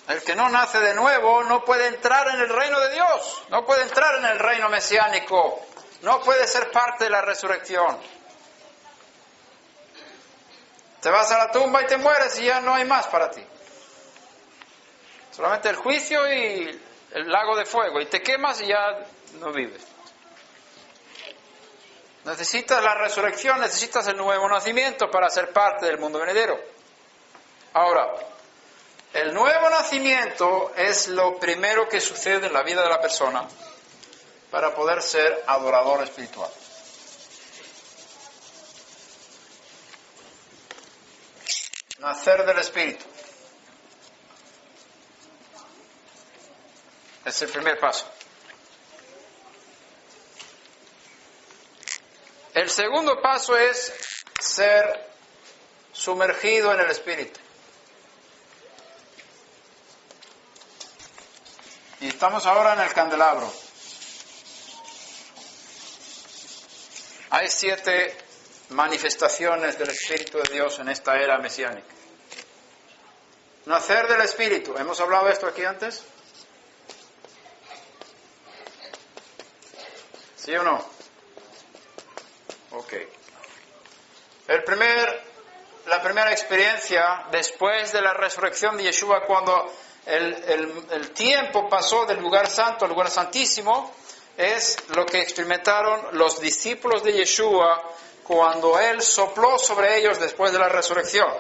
El que no nace de nuevo no puede entrar en el reino de Dios. No puede entrar en el reino mesiánico. No puede ser parte de la resurrección. Te vas a la tumba y te mueres y ya no hay más para ti. Solamente el juicio y el lago de fuego. Y te quemas y ya no vives. Necesitas la resurrección, necesitas el nuevo nacimiento para ser parte del mundo venidero. Ahora, el nuevo nacimiento es lo primero que sucede en la vida de la persona para poder ser adorador espiritual. Nacer del Espíritu. Es el primer paso. El segundo paso es ser sumergido en el Espíritu. Y estamos ahora en el candelabro. Hay 7 manifestaciones del Espíritu de Dios en esta era mesiánica. Nacer del Espíritu. ¿Hemos hablado de esto aquí antes? ¿Sí o no? Ok. La primera experiencia después de la resurrección de Yeshua, cuando el tiempo pasó del lugar santo al lugar santísimo, es lo que experimentaron los discípulos de Yeshua cuando Él sopló sobre ellos después de la resurrección.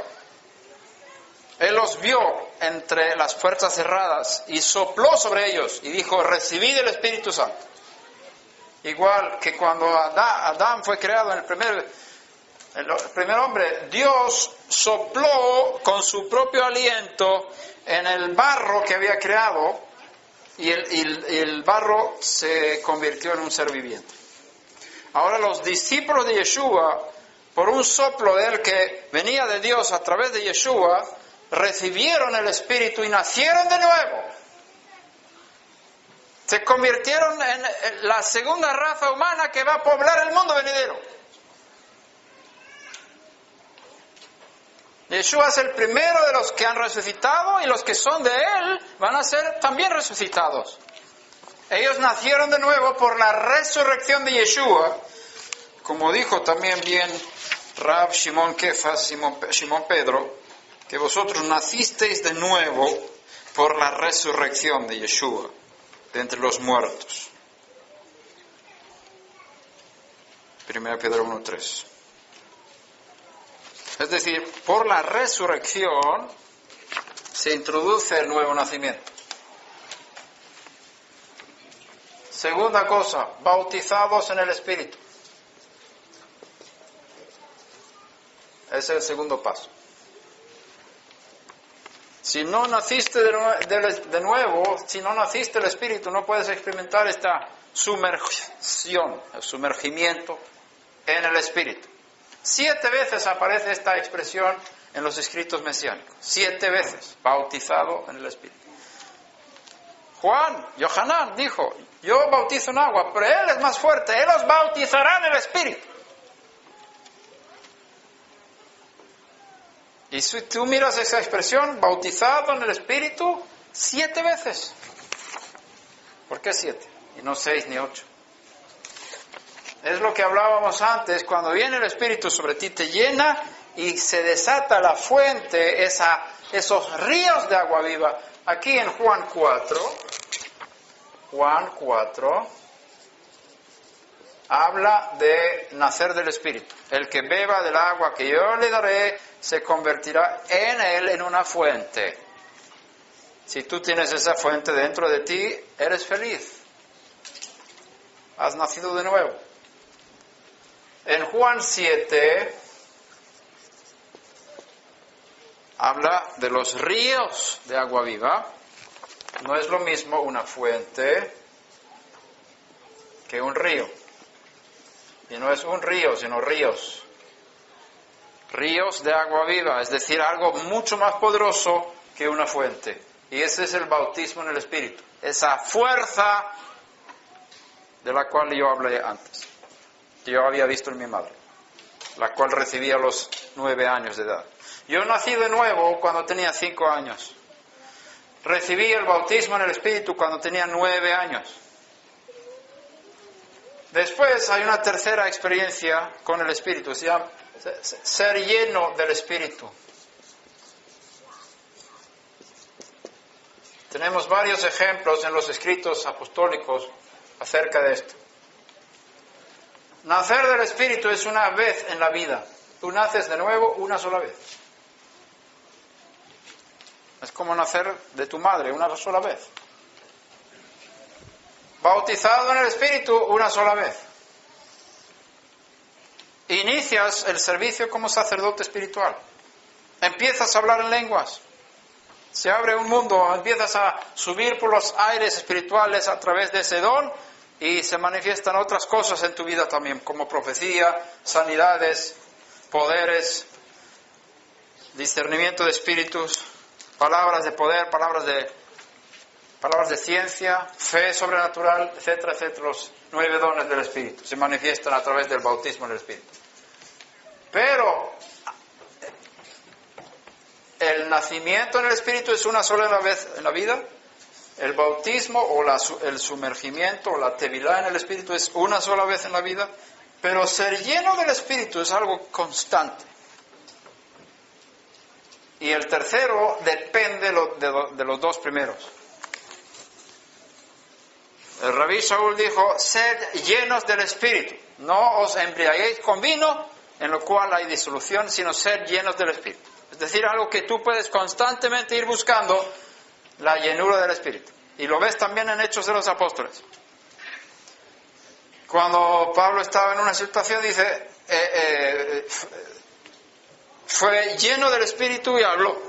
Él los vio entre las puertas cerradas y sopló sobre ellos y dijo: recibid el Espíritu Santo. Igual que cuando Adán fue creado en el primer hombre, Dios sopló con su propio aliento en el barro que había creado y el barro se convirtió en un ser viviente. Ahora los discípulos de Yeshua, por un soplo de Él que venía de Dios a través de Yeshua, recibieron el Espíritu y nacieron de nuevo. Se convirtieron en la segunda raza humana que va a poblar el mundo venidero. Yeshua es el primero de los que han resucitado y los que son de Él van a ser también resucitados. Ellos nacieron de nuevo por la resurrección de Yeshua, como dijo también bien Rab Shimon Kefas, Shimon Pedro, que vosotros nacisteis de nuevo por la resurrección de Yeshua de entre los muertos. 1 Pedro 1:3. Es decir, por la resurrección se introduce el nuevo nacimiento. Segunda cosa, bautizados en el Espíritu. Ese es el segundo paso. Si no naciste de nuevo, si no naciste del Espíritu, no puedes experimentar esta sumergión, el sumergimiento en el Espíritu. 7 veces aparece esta expresión en los escritos mesiánicos. 7 veces, bautizado en el Espíritu. Yohanan dijo, yo bautizo en agua, pero Él es más fuerte, Él os bautizará en el Espíritu. Y si tú miras esa expresión, bautizado en el Espíritu, 7 veces. ¿Por qué 7? Y no 6 ni 8. Es lo que hablábamos antes, cuando viene el Espíritu sobre ti, te llena y se desata la fuente, esos ríos de agua viva. Aquí en Juan 4, habla de nacer del Espíritu. El que beba del agua que yo le daré, se convertirá en él en una fuente. Si tú tienes esa fuente dentro de ti, eres feliz. Has nacido de nuevo. En Juan 7, habla de los ríos de agua viva. No es lo mismo una fuente que un río. Y no es un río, sino ríos. Ríos de agua viva, es decir, algo mucho más poderoso que una fuente. Y ese es el bautismo en el Espíritu. Esa fuerza de la cual yo hablé antes, que yo había visto en mi madre, la cual recibí a los 9 años de edad. Yo nací de nuevo cuando tenía 5 años. Recibí el bautismo en el Espíritu cuando tenía 9 años. Después hay una tercera experiencia con el Espíritu, se llama ser lleno del Espíritu. Tenemos varios ejemplos en los escritos apostólicos acerca de esto. Nacer del Espíritu es una vez en la vida. Tú naces de nuevo una sola vez. Es como nacer de tu madre una sola vez. Bautizado en el Espíritu una sola vez. Inicias el servicio como sacerdote espiritual. Empiezas a hablar en lenguas. Se abre un mundo, empiezas a subir por los aires espirituales a través de ese don y se manifiestan otras cosas en tu vida también, como profecía, sanidades, poderes, discernimiento de espíritus, palabras de poder, palabras de ciencia, fe sobrenatural, etcétera, etcétera. Los 9 dones del Espíritu se manifiestan a través del bautismo en el Espíritu. Pero el nacimiento en el Espíritu es una sola vez en la vida. El bautismo o el sumergimiento o la tevilá en el Espíritu es una sola vez en la vida. Pero ser lleno del Espíritu es algo constante. Y el tercero depende de los 2 primeros. El Rabí Shaul dijo, sed llenos del Espíritu. No os embriaguéis con vino, en lo cual hay disolución, sino sed llenos del Espíritu. Es decir, algo que tú puedes constantemente ir buscando, la llenura del Espíritu. Y lo ves también en Hechos de los Apóstoles. Cuando Pablo estaba en una situación, dice, fue lleno del Espíritu y habló.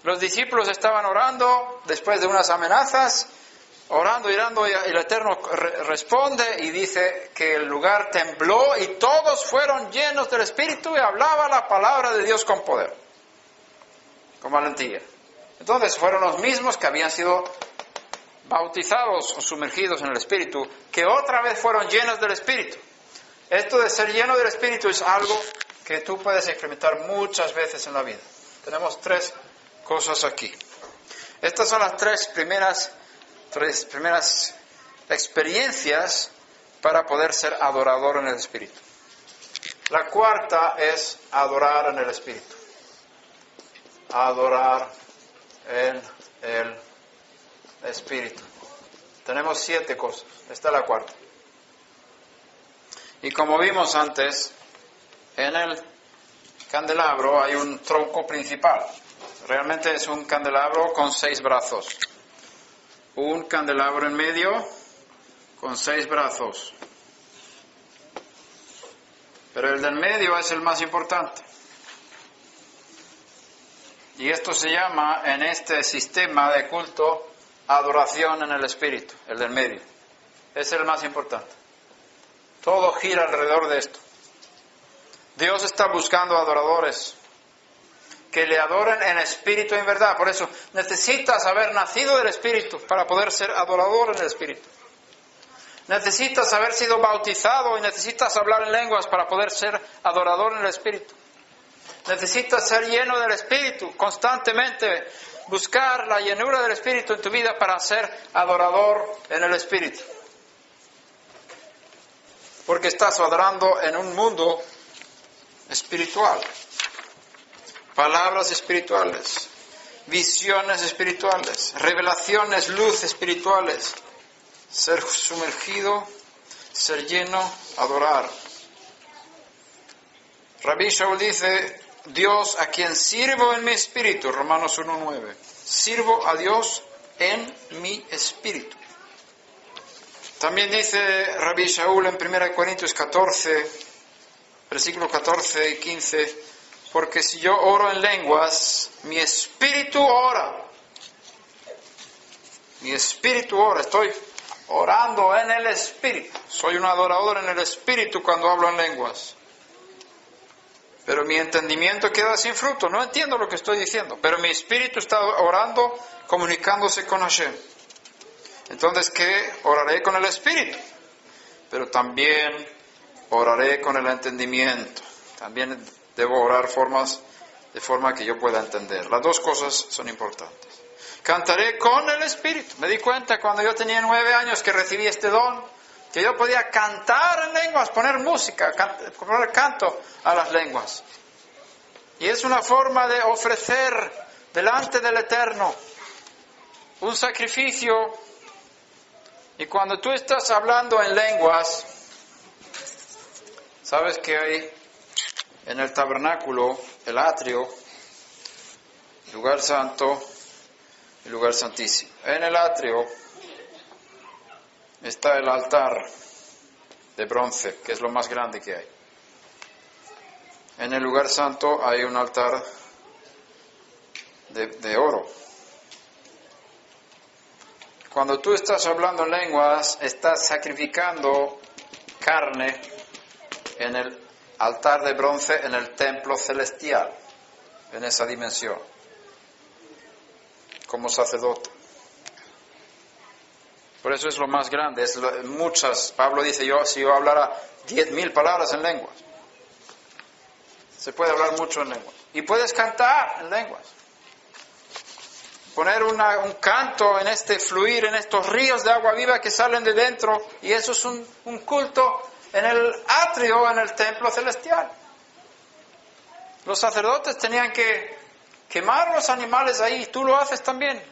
Los discípulos estaban orando después de unas amenazas, orando y el Eterno responde y dice que el lugar tembló y todos fueron llenos del Espíritu y hablaba la palabra de Dios con poder, con valentía. Entonces fueron los mismos que habían sido bautizados o sumergidos en el Espíritu, que otra vez fueron llenos del Espíritu. Esto de ser lleno del Espíritu es algo que tú puedes experimentar muchas veces en la vida. Tenemos 3 cosas aquí. Estas son las 3 primeras experiencias para poder ser adorador en el Espíritu. La cuarta es adorar en el Espíritu. Adorar en el Espíritu. Tenemos 7 cosas. Esta es la cuarta. Y como vimos antes, en el candelabro hay un tronco principal. Realmente es un candelabro con 6 brazos. Un candelabro en medio con 6 brazos. Pero el del medio es el más importante. Y esto se llama, en este sistema de culto, adoración en el Espíritu, el del medio. Es el más importante. Todo gira alrededor de esto. Dios está buscando adoradores que le adoren en espíritu y en verdad. Por eso necesitas haber nacido del Espíritu para poder ser adorador en el Espíritu. Necesitas haber sido bautizado y necesitas hablar en lenguas para poder ser adorador en el Espíritu. Necesitas ser lleno del Espíritu constantemente, buscar la llenura del Espíritu en tu vida para ser adorador en el Espíritu. Porque estás adorando en un mundo espiritual. Palabras espirituales, visiones espirituales, revelaciones, luz espirituales. Ser sumergido, ser lleno, adorar. Rabbi Shaul dice, Dios a quien sirvo en mi espíritu, Romanos 1:9. Sirvo a Dios en mi espíritu. También dice Rabbi Shaul en 1 Corintios 14, versículos 14 y 15, porque si yo oro en lenguas, mi espíritu ora. Mi espíritu ora, estoy orando en el Espíritu. Soy un adorador en el Espíritu cuando hablo en lenguas. Pero mi entendimiento queda sin fruto. No entiendo lo que estoy diciendo. Pero mi espíritu está orando, comunicándose con Hashem. Entonces, ¿qué? Oraré con el Espíritu. Pero también oraré con el entendimiento. También debo orar de forma que yo pueda entender. Las dos cosas son importantes. Cantaré con el Espíritu. Me di cuenta cuando yo tenía 9 años que recibí este don, que yo podía cantar en lenguas, poner música, poner canto a las lenguas. Y es una forma de ofrecer delante del Eterno un sacrificio. Y cuando tú estás hablando en lenguas, sabes que hay en el tabernáculo, el atrio, lugar santo, el lugar santísimo. En el atrio está el altar de bronce, que es lo más grande que hay. En el lugar santo hay un altar de oro. Cuando tú estás hablando en lenguas, estás sacrificando carne en el altar de bronce, en el templo celestial, en esa dimensión, como sacerdote. Por eso es lo más grande, Pablo dice, si yo hablara 10,000 palabras en lenguas, se puede hablar mucho en lenguas. Y puedes cantar en lenguas. Poner un canto en fluir en estos ríos de agua viva que salen de dentro, y eso es un culto en el atrio, en el templo celestial. Los sacerdotes tenían que quemar los animales ahí, y tú lo haces también.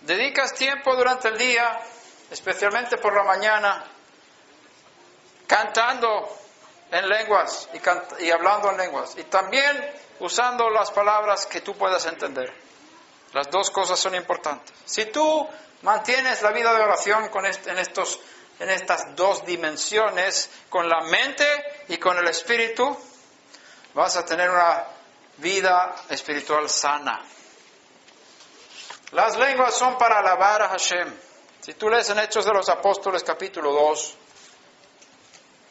Dedicas tiempo durante el día, especialmente por la mañana, cantando en lenguas y hablando en lenguas, y también usando las palabras que tú puedas entender. Las dos cosas son importantes. Si tú mantienes la vida de oración en estas dos dimensiones, con la mente y con el espíritu, vas a tener una vida espiritual sana. Las lenguas son para alabar a Hashem. Si tú lees en Hechos de los Apóstoles capítulo 2,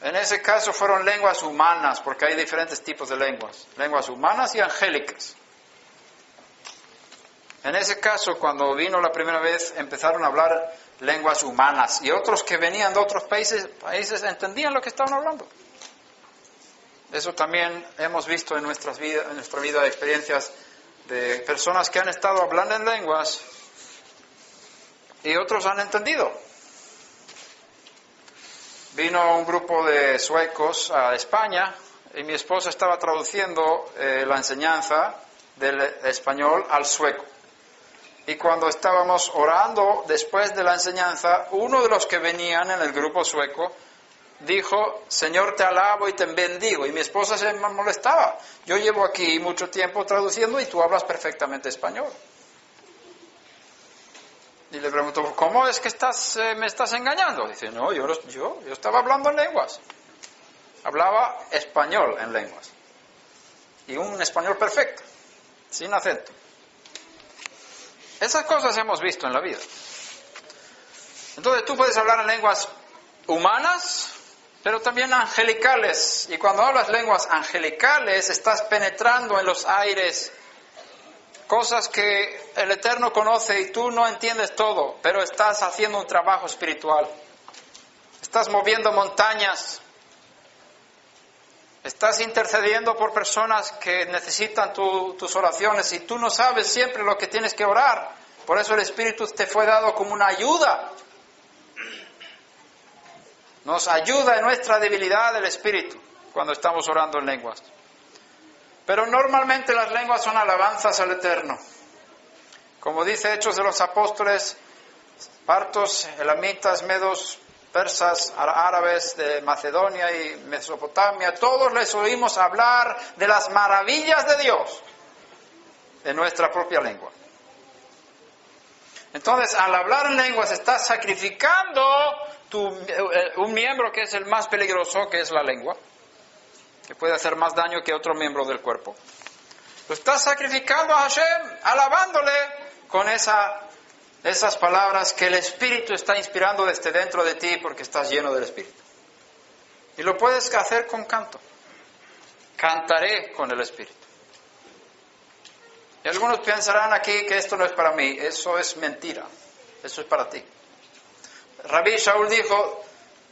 en ese caso fueron lenguas humanas, porque hay diferentes tipos de lenguas. Lenguas humanas y angélicas. En ese caso, cuando vino la primera vez, empezaron a hablar lenguas humanas, y otros que venían de otros países entendían lo que estaban hablando. Eso también hemos visto en nuestra vida de experiencias de personas que han estado hablando en lenguas y otros han entendido. Vino un grupo de suecos a España y mi esposa estaba traduciendo la enseñanza del español al sueco. Y cuando estábamos orando después de la enseñanza, uno de los que venían en el grupo sueco dijo, Señor, te alabo y te bendigo. Y mi esposa se molestaba. Yo llevo aquí mucho tiempo traduciendo y tú hablas perfectamente español. Y le pregunto, ¿cómo es que me estás engañando? Dice, no, yo estaba hablando en lenguas. Hablaba español en lenguas. Y un español perfecto. sin acento. Esas cosas hemos visto en la vida. Entonces tú puedes hablar en lenguas humanas, pero también angelicales. Y cuando hablas lenguas angelicales, estás penetrando en los aires, cosas que el Eterno conoce y tú no entiendes todo, pero estás haciendo un trabajo espiritual. Estás moviendo montañas. Estás intercediendo por personas que necesitan tus oraciones y tú no sabes siempre lo que tienes que orar. Por eso el Espíritu te fue dado como una ayuda. Nos ayuda en nuestra debilidad el Espíritu cuando estamos orando en lenguas. Pero normalmente las lenguas son alabanzas al Eterno. Como dice Hechos de los Apóstoles, partos, elamitas, medos, persas, árabes de Macedonia y Mesopotamia, todos les oímos hablar de las maravillas de Dios en nuestra propia lengua. Entonces, al hablar en lenguas, estás sacrificando un miembro que es el más peligroso, que es la lengua, que puede hacer más daño que otro miembro del cuerpo. Lo estás sacrificando a Hashem, alabándole con esas palabras que el Espíritu está inspirando desde dentro de ti porque estás lleno del Espíritu. Y lo puedes hacer con canto. Cantaré con el Espíritu. Y algunos pensarán aquí que esto no es para mí. Eso es mentira. Eso es para ti. Rabí Shaul dijo,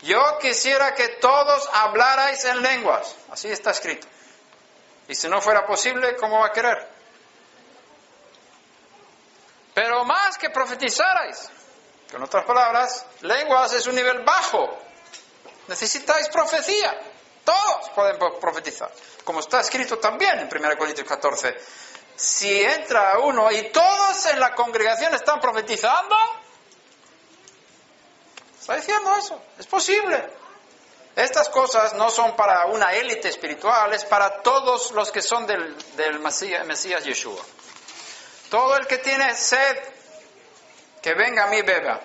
yo quisiera que todos hablarais en lenguas. Así está escrito. Y si no fuera posible, ¿cómo va a querer? Pero más que profetizarais. Con otras palabras, lenguas es un nivel bajo. Necesitáis profecía. Todos pueden profetizar. Como está escrito también en 1 Corintios 14. Si entra uno y todos en la congregación están profetizando, está diciendo eso. Es posible. Estas cosas no son para una élite espiritual, es para todos los que son del Mesías Yeshua. Todo el que tiene sed, que venga a mí beba.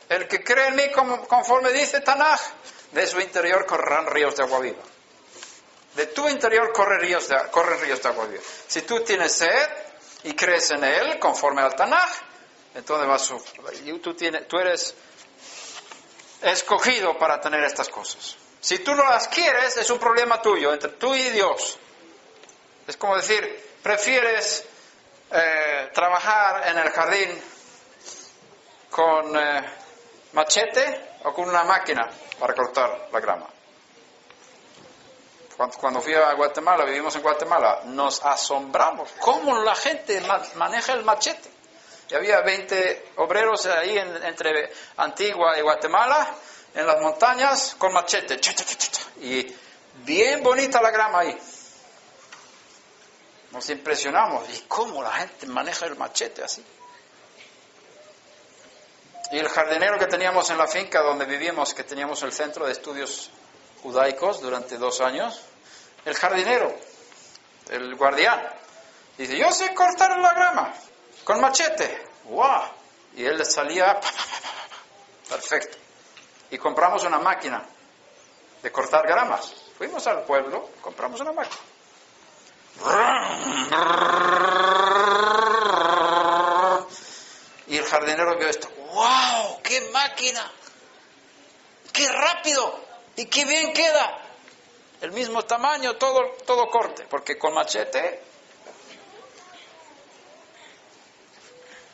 El que cree en mí, conforme dice Tanaj, de su interior correrán ríos de agua viva. De tu interior corren ríos de agua viva. Si tú tienes sed y crees en él, conforme al Tanaj, entonces tú eres escogido para tener estas cosas. Si tú no las quieres, es un problema tuyo, entre tú y Dios. Es como decir, prefieres trabajar en el jardín con machete o con una máquina para cortar la grama. Cuando fui a Guatemala, vivimos en Guatemala, nos asombramos cómo la gente maneja el machete. Y había 20 obreros ahí entre Antigua y Guatemala, en las montañas, con machete. Y bien bonita la grama ahí. Nos impresionamos. ¿Y cómo la gente maneja el machete así? Y el jardinero que teníamos en la finca donde vivíamos, que teníamos el centro de estudios judaicos durante 2 años, el jardinero, el guardián, dice, yo sé cortar la grama con machete. ¡Wow! Y él salía perfecto. Y compramos una máquina de cortar gramas. Fuimos al pueblo, compramos una máquina. Y el jardinero vio esto. ¡Wow! ¡Qué máquina! ¡Qué rápido! ¡Y qué bien queda! El mismo tamaño, todo corte. Porque con machete.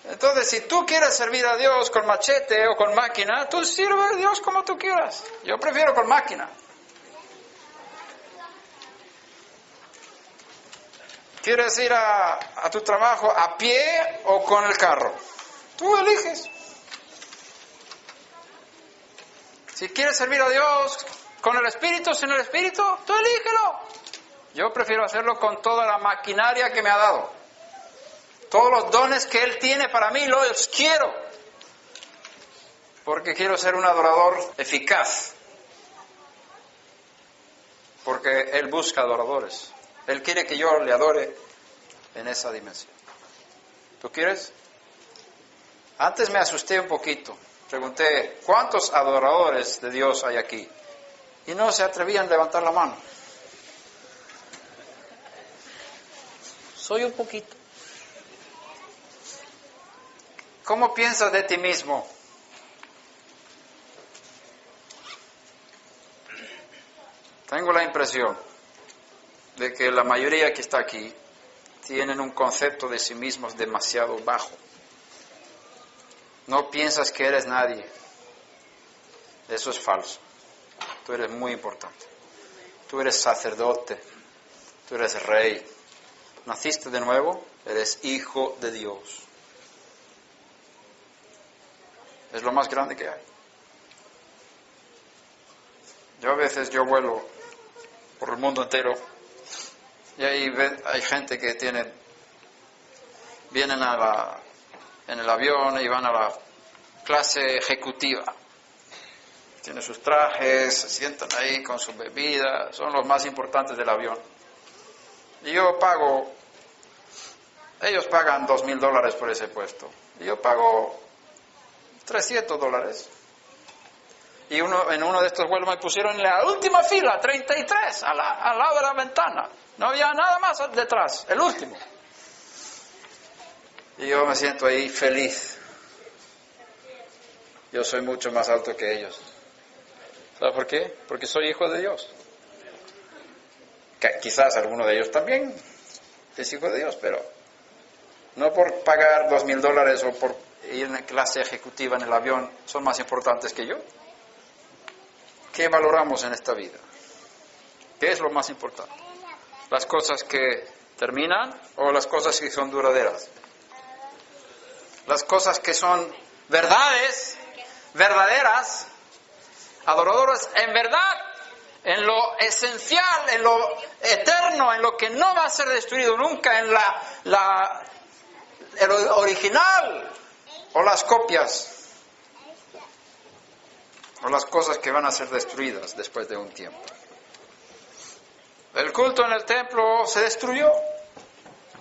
Entonces, si tú quieres servir a Dios con machete o con máquina, tú sirve a Dios como tú quieras. Yo prefiero con máquina. ¿Quieres ir a tu trabajo a pie o con el carro? Tú eliges. Si quieres servir a Dios con el Espíritu, sin el Espíritu, tú elígelo. Yo prefiero hacerlo con toda la maquinaria que me ha dado. Todos los dones que Él tiene para mí los quiero. Porque quiero ser un adorador eficaz. Porque Él busca adoradores. Él quiere que yo le adore en esa dimensión. ¿Tú quieres? Antes me asusté un poquito. Pregunté, ¿cuántos adoradores de Dios hay aquí? Y no se atrevían a levantar la mano. soy un poquito. ¿Cómo piensas de ti mismo? Tengo la impresión de que la mayoría que está aquí tienen un concepto de sí mismos demasiado bajo. No piensas que eres nadie. Eso es falso. Tú eres muy importante. Tú eres sacerdote. Tú eres rey. Naciste de nuevo, eres hijo de Dios. Es lo más grande que hay. A veces vuelo por el mundo entero y ahí hay gente que vienen en el avión y van a la clase ejecutiva. Tienen sus trajes, se sientan ahí con su bebida, son los más importantes del avión. Y ellos pagan $2,000 por ese puesto. Y yo pago $300. Y en uno de estos vuelos me pusieron en la última fila, 33, al lado de la ventana. No había nada más detrás, el último. Y yo me siento ahí feliz. Yo soy mucho más alto que ellos. ¿Sabes por qué? Porque soy hijo de Dios. Quizás alguno de ellos también es hijo de Dios, pero no por pagar $2,000 o por ir en clase ejecutiva en el avión son más importantes que yo. ¿Qué valoramos en esta vida? ¿Qué es lo más importante? ¿Las cosas que terminan o las cosas que son duraderas? Las cosas que son verdades, verdaderas, adoradores en verdad, en lo esencial, en lo eterno, en lo que no va a ser destruido nunca, en el original, o las copias, o las cosas que van a ser destruidas después de un tiempo. El culto en el templo se destruyó,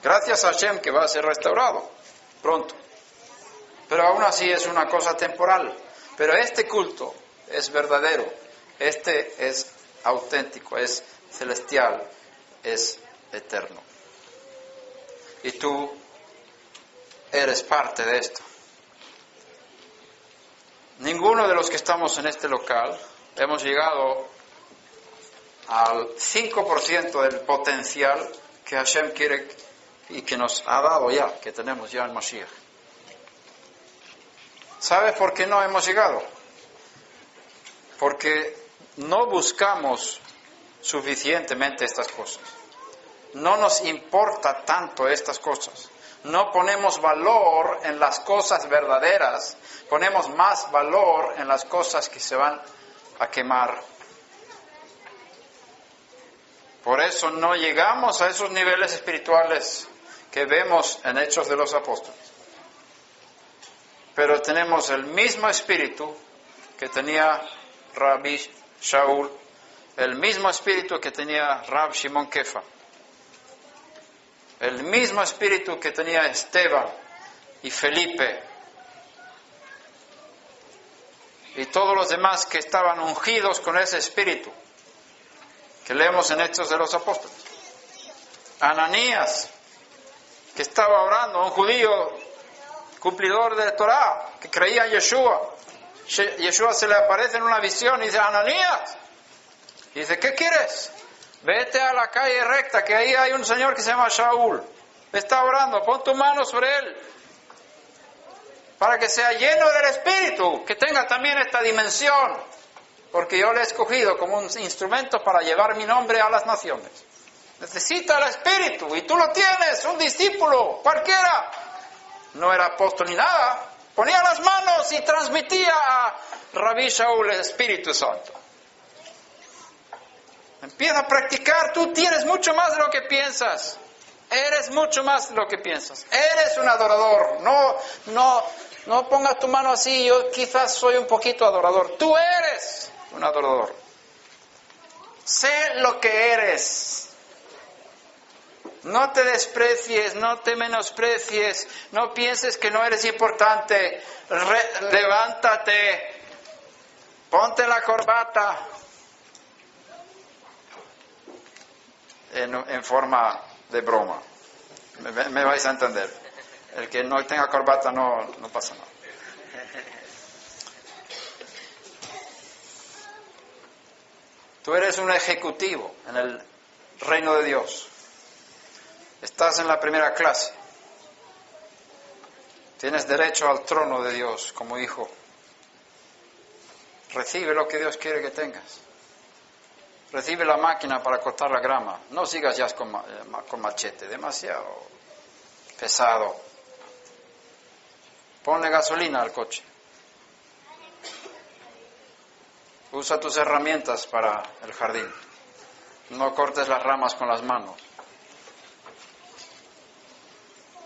gracias a Hashem, que va a ser restaurado pronto. Pero aún así es una cosa temporal. Pero este culto es verdadero, este es auténtico, es celestial, es eterno. Y tú eres parte de esto. Ninguno de los que estamos en este local hemos llegado al 5% del potencial que Hashem quiere y que nos ha dado ya, que tenemos ya en Mashiach. ¿Sabes por qué no hemos llegado? Porque no buscamos suficientemente estas cosas. No nos importa tanto estas cosas. No ponemos valor en las cosas verdaderas. Ponemos más valor en las cosas que se van a quemar. Por eso no llegamos a esos niveles espirituales que vemos en Hechos de los Apóstoles. Pero tenemos el mismo espíritu que tenía Rabbi Shaul, el mismo espíritu que tenía Rab Shimon Kefa, el mismo espíritu que tenía Esteban y Felipe y todos los demás que estaban ungidos con ese espíritu que leemos en Hechos de los Apóstoles. Ananías, que estaba orando, un judío cumplidor de Torah, que creía en Yeshua. Yeshua se le aparece en una visión y dice: Ananías. Y dice: ¿qué quieres? Vete a la calle recta, que ahí hay un señor que se llama Shaul. Está orando, pon tu mano sobre él, para que sea lleno del Espíritu, que tenga también esta dimensión, porque yo le he escogido como un instrumento para llevar mi nombre a las naciones. Necesita el Espíritu, y tú lo tienes, un discípulo, cualquiera. No era apóstol ni nada, ponía las manos y transmitía a Rabbi Shaul el Espíritu Santo. Empieza a practicar, tú tienes mucho más de lo que piensas. Eres mucho más de lo que piensas. Eres un adorador. No pongas tu mano así, yo quizás soy un poquito adorador. Tú eres un adorador. Sé lo que eres. No te desprecies, no te menosprecies, no pienses que no eres importante. Levántate, ponte la corbata en forma de broma. Me vais a entender. El que no tenga corbata no pasa nada. Tú eres un ejecutivo en el reino de Dios. Estás en la primera clase. Tienes derecho al trono de Dios como hijo. Recibe lo que Dios quiere que tengas. Recibe la máquina para cortar la grama. No sigas ya con machete, demasiado pesado. Ponle gasolina al coche. Usa tus herramientas para el jardín. No cortes las ramas con las manos.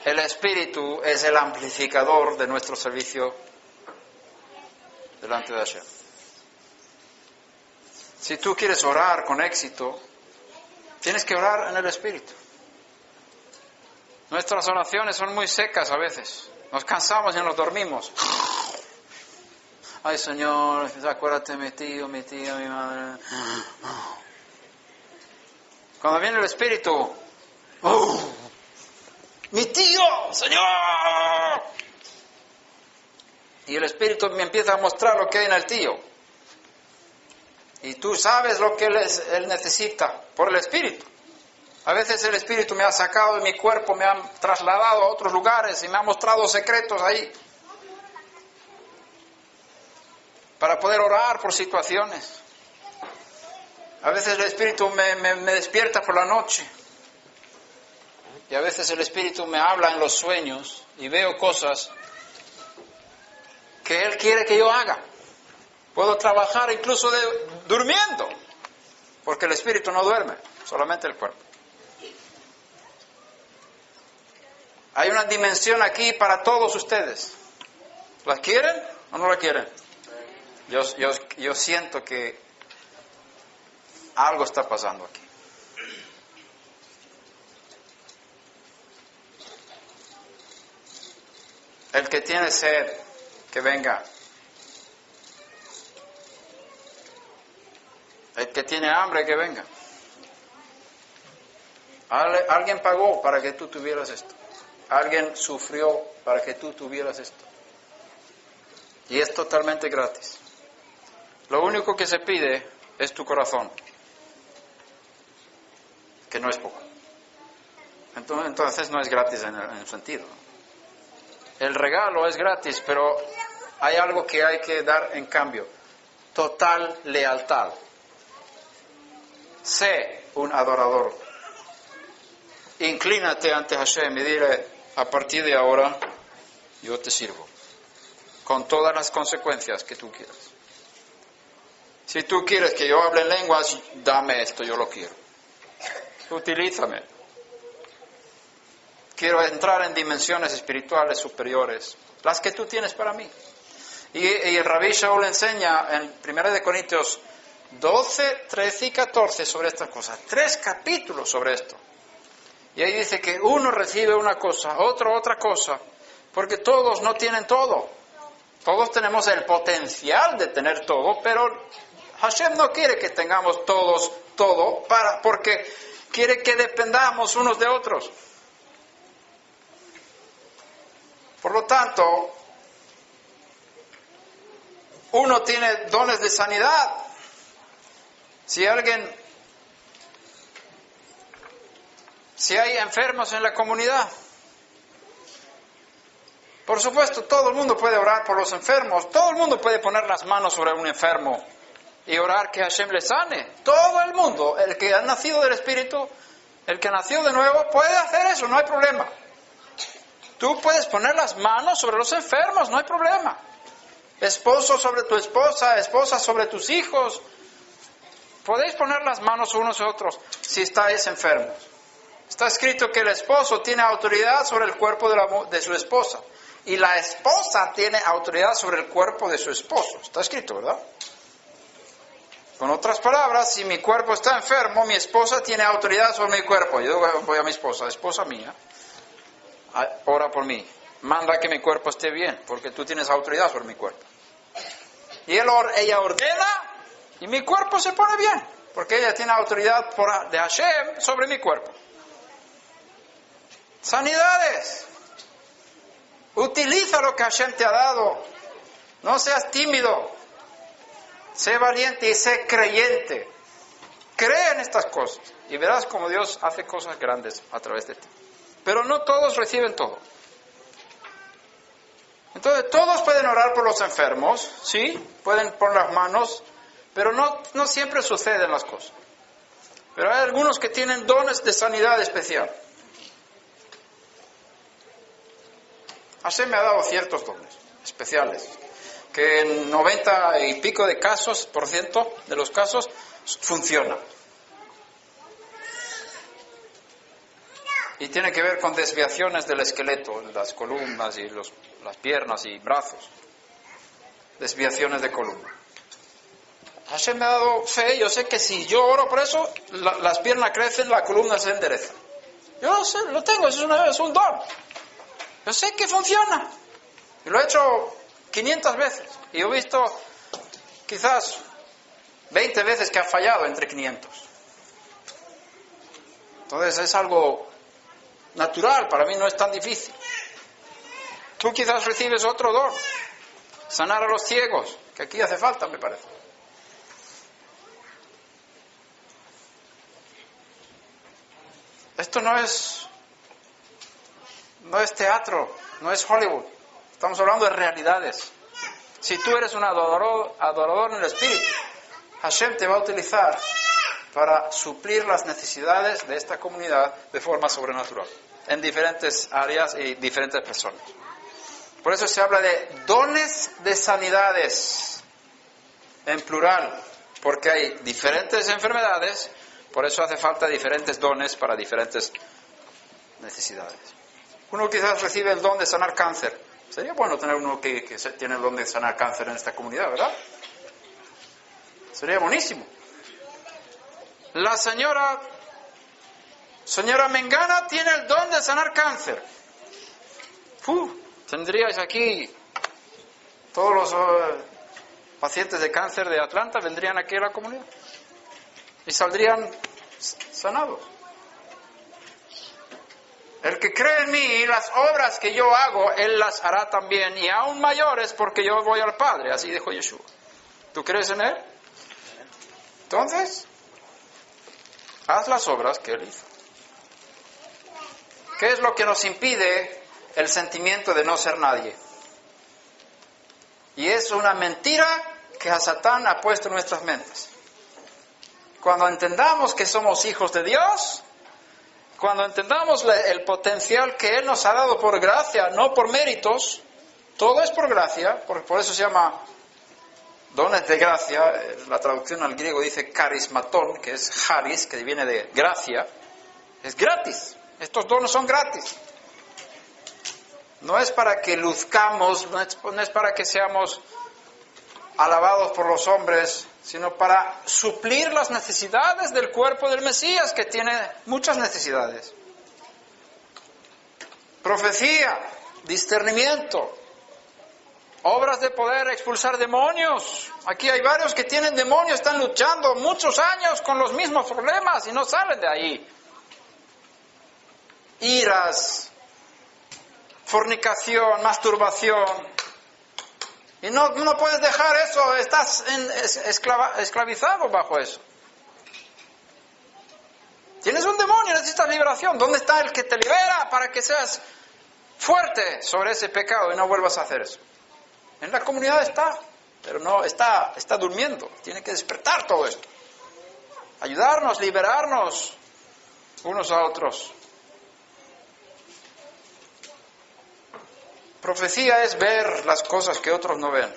El Espíritu es el amplificador de nuestro servicio delante de Hashem. Si tú quieres orar con éxito, tienes que orar en el Espíritu. Nuestras oraciones son muy secas a veces. Nos cansamos y nos dormimos. Ay, Señor, acuérdate de mi tío, mi tía, mi madre. Cuando viene el Espíritu, ¡mi tío, Señor! Y el Espíritu me empieza a mostrar lo que hay en el tío. Y tú sabes lo que él necesita por el Espíritu. A veces el Espíritu me ha sacado de mi cuerpo, me ha trasladado a otros lugares y me ha mostrado secretos ahí. Para poder orar por situaciones. A veces el Espíritu me despierta por la noche. Y a veces el Espíritu me habla en los sueños y veo cosas que Él quiere que yo haga. Puedo trabajar incluso durmiendo, porque el Espíritu no duerme, solamente el cuerpo. Hay una dimensión aquí para todos ustedes. ¿La quieren o no la quieren? Yo siento que algo está pasando aquí. El que tiene sed, que venga. El que tiene hambre, que venga. Alguien pagó para que tú tuvieras esto. Alguien sufrió para que tú tuvieras esto. Y es totalmente gratis. Lo único que se pide es tu corazón, que no es poco. Entonces no es gratis en el sentido. El regalo es gratis, pero hay algo que hay que dar en cambio. Total lealtad. Sé un adorador. Inclínate ante Hashem y dile, a partir de ahora, yo te sirvo. Con todas las consecuencias que tú quieras. Si tú quieres que yo hable en lenguas, dame esto, yo lo quiero. Utilízame. Quiero entrar en dimensiones espirituales superiores, las que tú tienes para mí. Y el Rabbi Shaul enseña en 1 Corintios 12, 13 y 14 sobre estas cosas. 3 capítulos sobre esto. Y ahí dice que uno recibe una cosa, otro otra cosa, porque todos no tienen todo. Todos tenemos el potencial de tener todo, pero Hashem no quiere que tengamos todos todo, porque quiere que dependamos unos de otros. Por lo tanto, uno tiene dones de sanidad. Si hay enfermos en la comunidad, por supuesto, todo el mundo puede orar por los enfermos, todo el mundo puede poner las manos sobre un enfermo y orar que Hashem le sane. Todo el mundo, el que ha nacido del Espíritu, el que nació de nuevo, puede hacer eso, no hay problema. Tú puedes poner las manos sobre los enfermos, no hay problema. Esposo sobre tu esposa, esposa sobre tus hijos. Podéis poner las manos unos a otros si estáis enfermos. Está escrito que el esposo tiene autoridad sobre el cuerpo de su esposa. Y la esposa tiene autoridad sobre el cuerpo de su esposo. Está escrito, ¿verdad? Con otras palabras, si mi cuerpo está enfermo, mi esposa tiene autoridad sobre mi cuerpo. Yo voy a mi esposa mía, ora por mí. Manda que mi cuerpo esté bien, porque tú tienes autoridad sobre mi cuerpo. Y ella ordena y mi cuerpo se pone bien, porque ella tiene autoridad de Hashem sobre mi cuerpo. Sanidades. Utiliza lo que Hashem te ha dado. No seas tímido. Sé valiente y sé creyente. Cree en estas cosas y verás cómo Dios hace cosas grandes a través de ti. Pero no todos reciben todo. Entonces, todos pueden orar por los enfermos, sí, pueden poner las manos, pero no siempre suceden las cosas. Pero hay algunos que tienen dones de sanidad especial. Hashem me ha dado ciertos dones especiales, que en 90 y pico de % de los casos funcionan. Y tiene que ver con desviaciones del esqueleto, las columnas y las piernas y brazos. Desviaciones de columna. Hashem me ha dado fe, yo sé que si yo oro por eso, las piernas crecen, la columna se endereza. Yo lo sé, lo tengo, es un don. Yo sé que funciona. Y lo he hecho 500 veces. Y he visto quizás 20 veces que ha fallado entre 500. Entonces es algo natural, para mí no es tan difícil. Tú quizás recibes otro don, sanar a los ciegos, que aquí hace falta, me parece. Esto no es teatro, no es Hollywood. Estamos hablando de realidades. Si tú eres un adorador en el Espíritu, Hashem te va a utilizar para suplir las necesidades de esta comunidad de forma sobrenatural, en diferentes áreas y diferentes personas. Por eso se habla de dones de sanidades, en plural, porque hay diferentes enfermedades, por eso hace falta diferentes dones para diferentes necesidades. Uno quizás recibe el don de sanar cáncer. Sería bueno tener uno que tiene el don de sanar cáncer en esta comunidad, ¿verdad? Sería buenísimo. La señora Mengana tiene el don de sanar cáncer. Tendríais aquí todos los pacientes de cáncer de Atlanta, vendrían aquí a la comunidad y saldrían sanados. El que cree en mí y las obras que yo hago, él las hará también, y aún mayores, porque yo voy al Padre, así dijo Yeshua. ¿Tú crees en él? Entonces, haz las obras que él hizo. ¿Qué es lo que nos impide el sentimiento de no ser nadie? Y es una mentira que a Satán ha puesto en nuestras mentes. Cuando entendamos que somos hijos de Dios, cuando entendamos el potencial que Él nos ha dado por gracia, no por méritos, todo es por gracia, por eso se llama dones de gracia. La traducción al griego dice carismatón, que es charis, que viene de gracia. Es gratis, estos dones son gratis. No es para que luzcamos, no es para que seamos alabados por los hombres, sino para suplir las necesidades del cuerpo del Mesías, que tiene muchas necesidades. Profecía, discernimiento, obras de poder, expulsar demonios. Aquí hay varios que tienen demonios, están luchando muchos años con los mismos problemas y no salen de ahí. Iras, fornicación, masturbación. Y no puedes dejar eso, estás esclavizado bajo eso. Tienes un demonio, necesitas liberación. ¿Dónde está el que te libera para que seas fuerte sobre ese pecado y no vuelvas a hacer eso? En la comunidad está, pero no está durmiendo. Tiene que despertar todo esto. Ayudarnos, liberarnos unos a otros. Profecía es ver las cosas que otros no ven,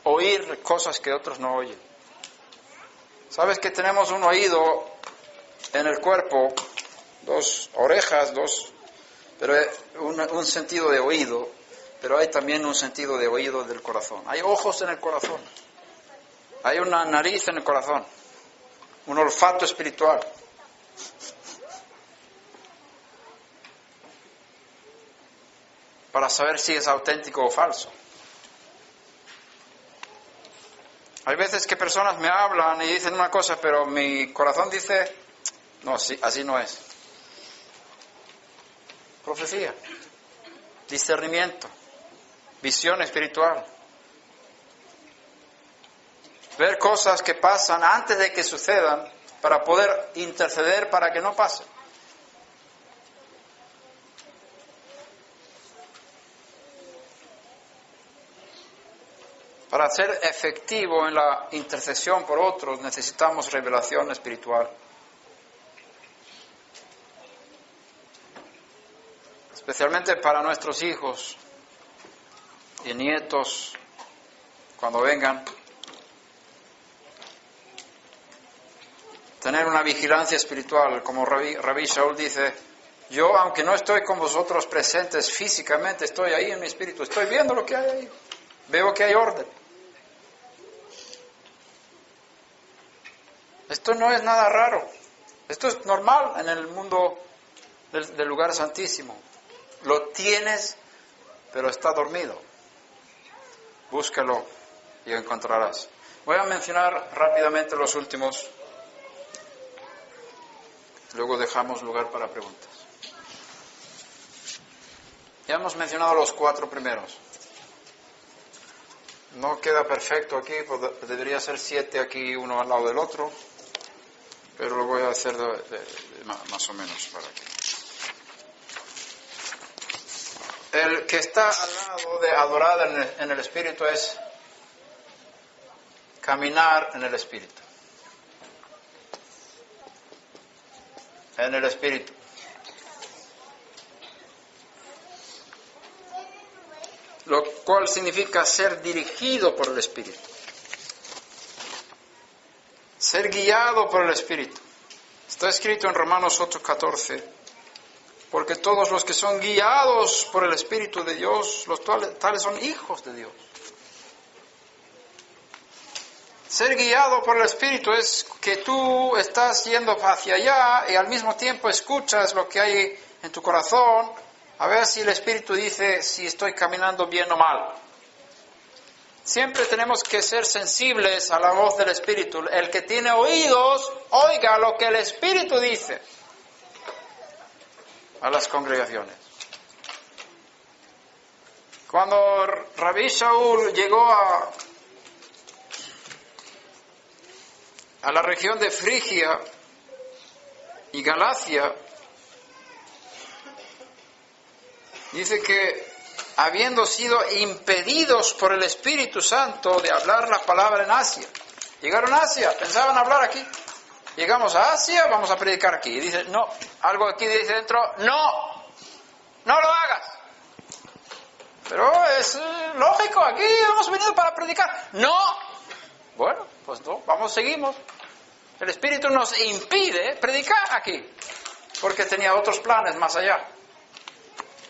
oír cosas que otros no oyen. ¿Sabes que tenemos un oído en el cuerpo, 2 orejas, pero un sentido de oído, pero hay también un sentido de oído del corazón? Hay ojos en el corazón, hay una nariz en el corazón, un olfato espiritual. Para saber si es auténtico o falso. Hay veces que personas me hablan y dicen una cosa, pero mi corazón dice, no, así no es. profecía, discernimiento, visión espiritual. Ver cosas que pasan antes de que sucedan para poder interceder para que no pasen. Para ser efectivo en la intercesión por otros necesitamos revelación espiritual. Especialmente para nuestros hijos y nietos cuando vengan. Tener una vigilancia espiritual, como Rabbi Shaul dice, yo aunque no estoy con vosotros presentes físicamente, estoy ahí en mi espíritu, estoy viendo lo que hay ahí, veo que hay orden. Esto no es nada raro, esto es normal en el mundo del lugar santísimo. Lo tienes, pero está dormido. Búscalo y lo encontrarás. Voy a mencionar rápidamente los últimos. Luego dejamos lugar para preguntas. Ya hemos mencionado los 4 primeros. No queda perfecto aquí, pues debería ser 7 aquí, uno al lado del otro. Pero lo voy a hacer más o menos para que... El que está al lado de adorar en el Espíritu es caminar en el Espíritu. En el Espíritu. Lo cual significa ser dirigido por el Espíritu. Ser guiado por el Espíritu. Está escrito en Romanos 8:14. Porque todos los que son guiados por el Espíritu de Dios, los tales son hijos de Dios. Ser guiado por el Espíritu es que tú estás yendo hacia allá y al mismo tiempo escuchas lo que hay en tu corazón, a ver si el Espíritu dice si estoy caminando bien o mal. Siempre tenemos que ser sensibles a la voz del Espíritu. El que tiene oídos, oiga lo que el Espíritu dice a las congregaciones. Cuando Rabbi Shaul llegó a la región de Frigia y Galacia, dice que habiendo sido impedidos por el Espíritu Santo de hablar la palabra en Asia, llegaron a Asia, pensaban hablar aquí, llegamos a Asia, vamos a predicar aquí, y dice, no, algo aquí dice dentro, no lo hagas, pero es lógico, aquí hemos venido para predicar, no, bueno, pues no, seguimos. El Espíritu nos impide predicar aquí, porque tenía otros planes más allá.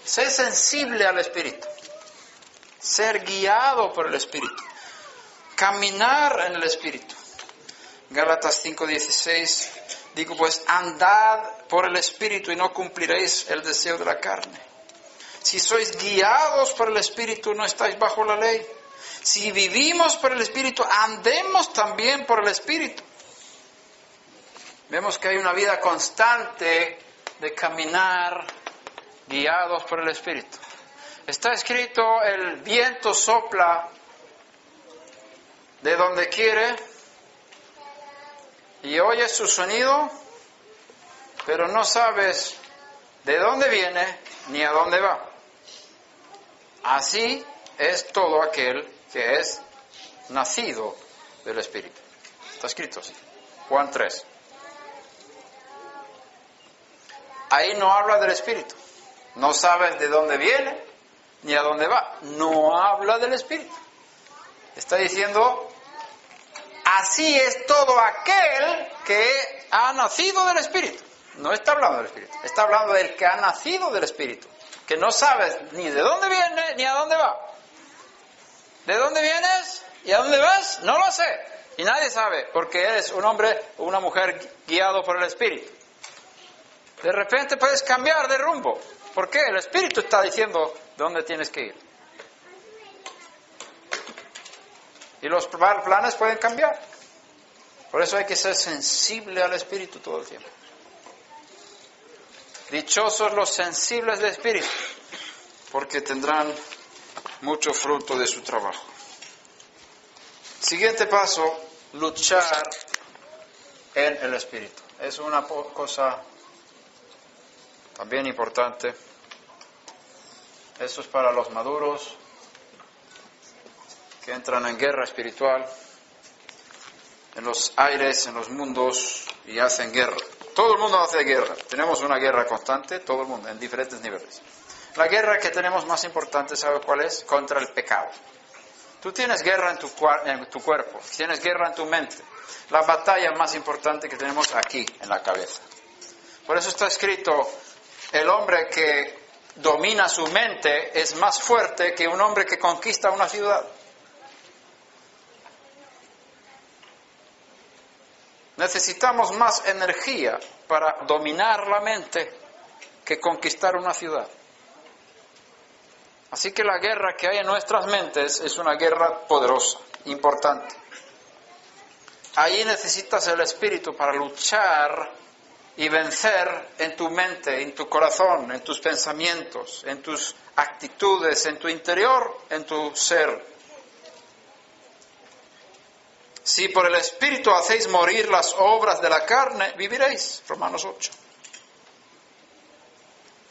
Sé sensible al Espíritu, ser guiado por el Espíritu, caminar en el Espíritu. Gálatas 5:16, digo pues, andad por el Espíritu y no cumpliréis el deseo de la carne. Si sois guiados por el Espíritu, no estáis bajo la ley. Si vivimos por el Espíritu, andemos también por el Espíritu. Vemos que hay una vida constante de caminar guiados por el Espíritu. Está escrito, el viento sopla de donde quiere y oyes su sonido, pero no sabes de dónde viene ni a dónde va. Así es todo aquel que es nacido del Espíritu. Está escrito así. Juan 3. Ahí no habla del Espíritu. No sabes de dónde viene ni a dónde va. No habla del Espíritu. Está diciendo, así es todo aquel que ha nacido del Espíritu. No está hablando del Espíritu. Está hablando del que ha nacido del Espíritu. Que no sabes ni de dónde viene ni a dónde va. ¿De dónde vienes y a dónde vas? No lo sé. Y nadie sabe, porque eres un hombre o una mujer guiado por el Espíritu. De repente puedes cambiar de rumbo, porque el Espíritu está diciendo dónde tienes que ir. Y los planes pueden cambiar. Por eso hay que ser sensible al Espíritu todo el tiempo. Dichosos los sensibles de espíritu, porque tendrán mucho fruto de su trabajo. Siguiente paso, luchar en el espíritu. Es una cosa también importante. Eso es para los maduros que entran en guerra espiritual, en los aires, en los mundos, y hacen guerra. Todo el mundo hace guerra. Tenemos una guerra constante, todo el mundo, en diferentes niveles. La guerra que tenemos más importante, ¿sabe cuál es? Contra el pecado. Tú tienes guerra en tu cuerpo, tienes guerra en tu mente. La batalla más importante que tenemos aquí, en la cabeza. Por eso está escrito, el hombre que domina su mente es más fuerte que un hombre que conquista una ciudad. Necesitamos más energía para dominar la mente que conquistar una ciudad. Así que la guerra que hay en nuestras mentes es una guerra poderosa, importante. Ahí necesitas el Espíritu para luchar y vencer en tu mente, en tu corazón, en tus pensamientos, en tus actitudes, en tu interior, en tu ser. Si por el Espíritu hacéis morir las obras de la carne, viviréis. Romanos 8.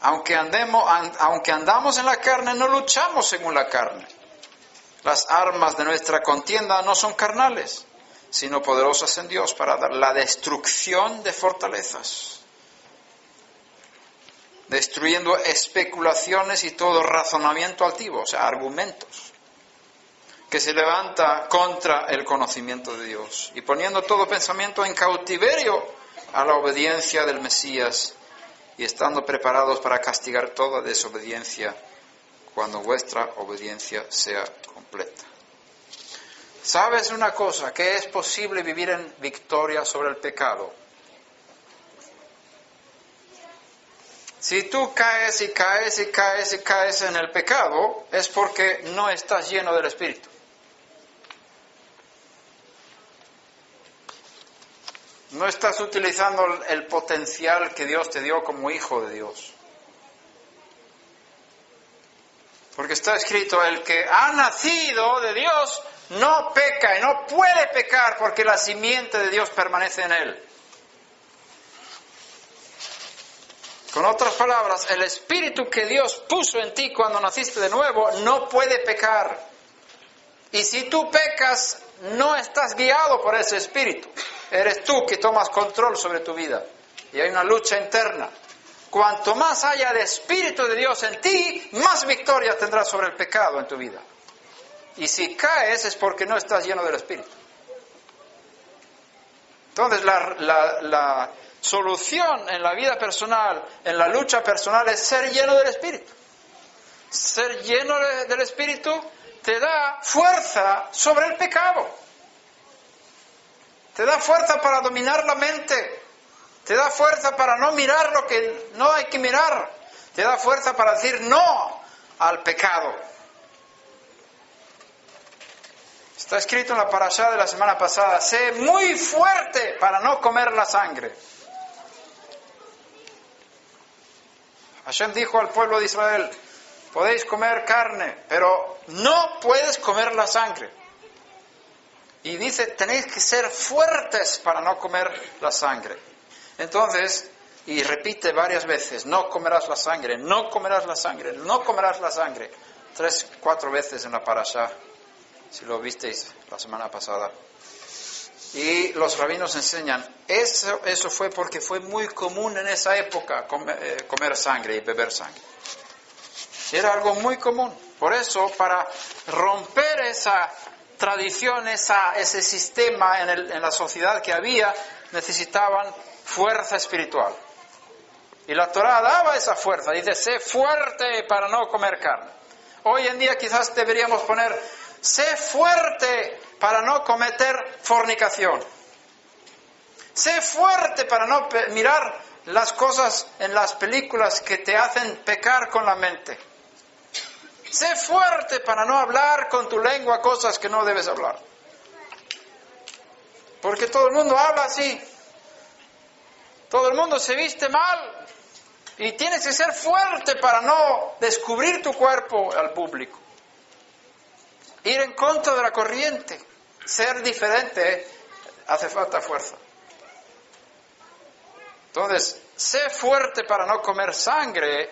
Aunque andamos en la carne, no luchamos según la carne. Las armas de nuestra contienda no son carnales, sino poderosas en Dios para dar la destrucción de fortalezas, destruyendo especulaciones y todo razonamiento altivo, o sea, argumentos, que se levanta contra el conocimiento de Dios, y poniendo todo pensamiento en cautiverio a la obediencia del Mesías, y estando preparados para castigar toda desobediencia cuando vuestra obediencia sea completa. ¿Sabes una cosa? Que es posible vivir en victoria sobre el pecado. Si tú caes y caes y caes y caes en el pecado, es porque no estás lleno del Espíritu. No estás utilizando el potencial que Dios te dio como hijo de Dios. Porque está escrito, el que ha nacido de Dios no peca y no puede pecar porque la simiente de Dios permanece en él. Con otras palabras, el Espíritu que Dios puso en ti cuando naciste de nuevo no puede pecar. Y si tú pecas, no estás guiado por ese Espíritu. Eres tú que tomas control sobre tu vida. Y hay una lucha interna. Cuanto más haya de Espíritu de Dios en ti, más victoria tendrás sobre el pecado en tu vida. Y si caes es porque no estás lleno del Espíritu. Entonces la solución en la vida personal, en la lucha personal, es ser lleno del Espíritu. Ser lleno del Espíritu te da fuerza sobre el pecado. Te da fuerza para dominar la mente. Te da fuerza para no mirar lo que no hay que mirar. Te da fuerza para decir no al pecado. Está escrito en la parashá de la semana pasada, sé muy fuerte para no comer la sangre. Hashem dijo al pueblo de Israel, podéis comer carne, pero no puedes comer la sangre. Y dice, tenéis que ser fuertes para no comer la sangre. Entonces, y repite varias veces, no comerás la sangre, no comerás la sangre, no comerás la sangre. 3, 4 veces en la parashá, si lo visteis la semana pasada. Y los rabinos enseñan, eso fue porque fue muy común en esa época comer sangre y beber sangre. Era algo muy común. Por eso, para romper esa tradición, ese sistema en la sociedad que había, necesitaban fuerza espiritual. Y la Torá daba esa fuerza. Dice, sé fuerte para no comer carne. Hoy en día quizás deberíamos poner, sé fuerte para no cometer fornicación. Sé fuerte para no mirar las cosas en las películas que te hacen pecar con la mente. Sé fuerte para no hablar con tu lengua cosas que no debes hablar. Porque todo el mundo habla así. Todo el mundo se viste mal. Y tienes que ser fuerte para no descubrir tu cuerpo al público. Ir en contra de la corriente. Ser diferente hace falta fuerza. Entonces, ser fuerte para no comer sangre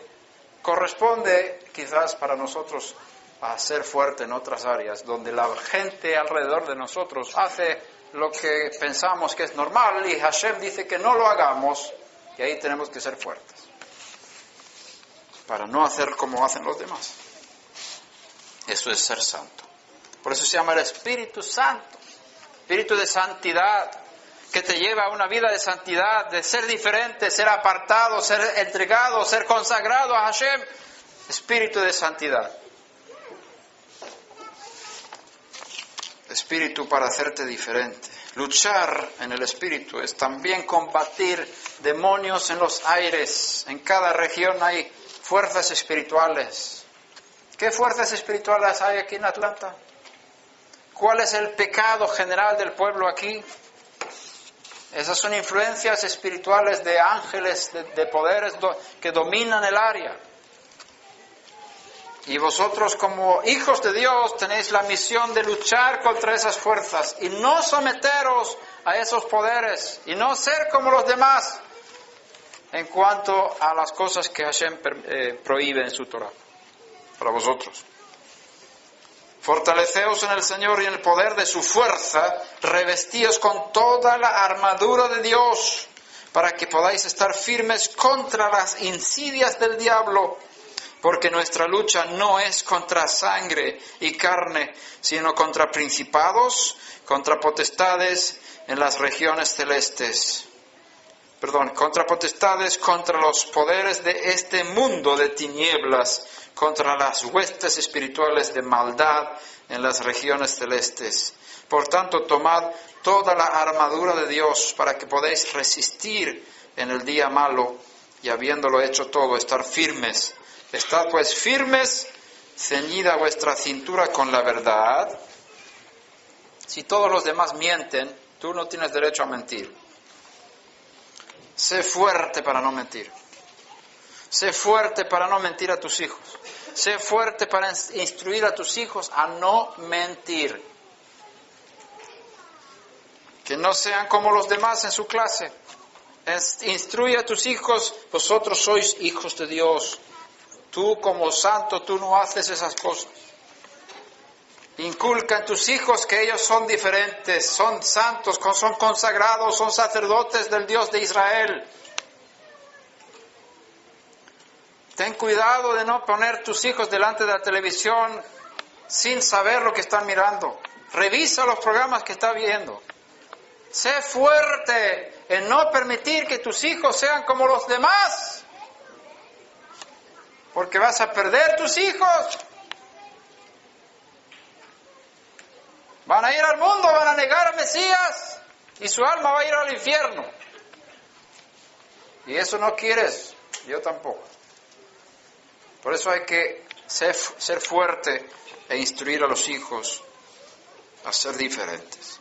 corresponde quizás para nosotros a ser fuerte en otras áreas, donde la gente alrededor de nosotros hace lo que pensamos que es normal y Hashem dice que no lo hagamos, y ahí tenemos que ser fuertes, para no hacer como hacen los demás. Eso es ser santo. Por eso se llama el Espíritu Santo, Espíritu de santidad, que te lleva a una vida de santidad, de ser diferente, ser apartado, ser entregado, ser consagrado a Hashem. Espíritu de santidad. Espíritu para hacerte diferente. Luchar en el Espíritu es también combatir demonios en los aires. En cada región hay fuerzas espirituales. ¿Qué fuerzas espirituales hay aquí en Atlanta? ¿Cuál es el pecado general del pueblo aquí? Esas son influencias espirituales de ángeles, de poderes que dominan el área. Y vosotros como hijos de Dios tenéis la misión de luchar contra esas fuerzas y no someteros a esos poderes y no ser como los demás en cuanto a las cosas que Hashem prohíbe en su Torah para vosotros. Fortaleceos en el Señor y en el poder de su fuerza, revestíos con toda la armadura de Dios, para que podáis estar firmes contra las insidias del diablo, porque nuestra lucha no es contra sangre y carne, sino contra principados, contra potestades en las regiones celestes. Contra potestades, contra los poderes de este mundo de tinieblas, contra las huestes espirituales de maldad en las regiones celestes. Por tanto, tomad toda la armadura de Dios para que podáis resistir en el día malo y habiéndolo hecho todo, estar firmes. Estad pues firmes, ceñida vuestra cintura con la verdad. Si todos los demás mienten, tú no tienes derecho a mentir. Sé fuerte para no mentir. Sé fuerte para no mentir a tus hijos. Sé fuerte para instruir a tus hijos a no mentir. Que no sean como los demás en su clase. Instruye a tus hijos, vosotros sois hijos de Dios. Tú como santo, tú no haces esas cosas. Inculca en tus hijos que ellos son diferentes, son santos, son consagrados, son sacerdotes del Dios de Israel. Ten cuidado de no poner tus hijos delante de la televisión sin saber lo que están mirando. Revisa los programas que estás viendo. Sé fuerte en no permitir que tus hijos sean como los demás, porque vas a perder tus hijos. Van a ir al mundo, van a negar a Mesías y su alma va a ir al infierno. Y eso no quieres, yo tampoco. Por eso hay que ser fuerte e instruir a los hijos a ser diferentes.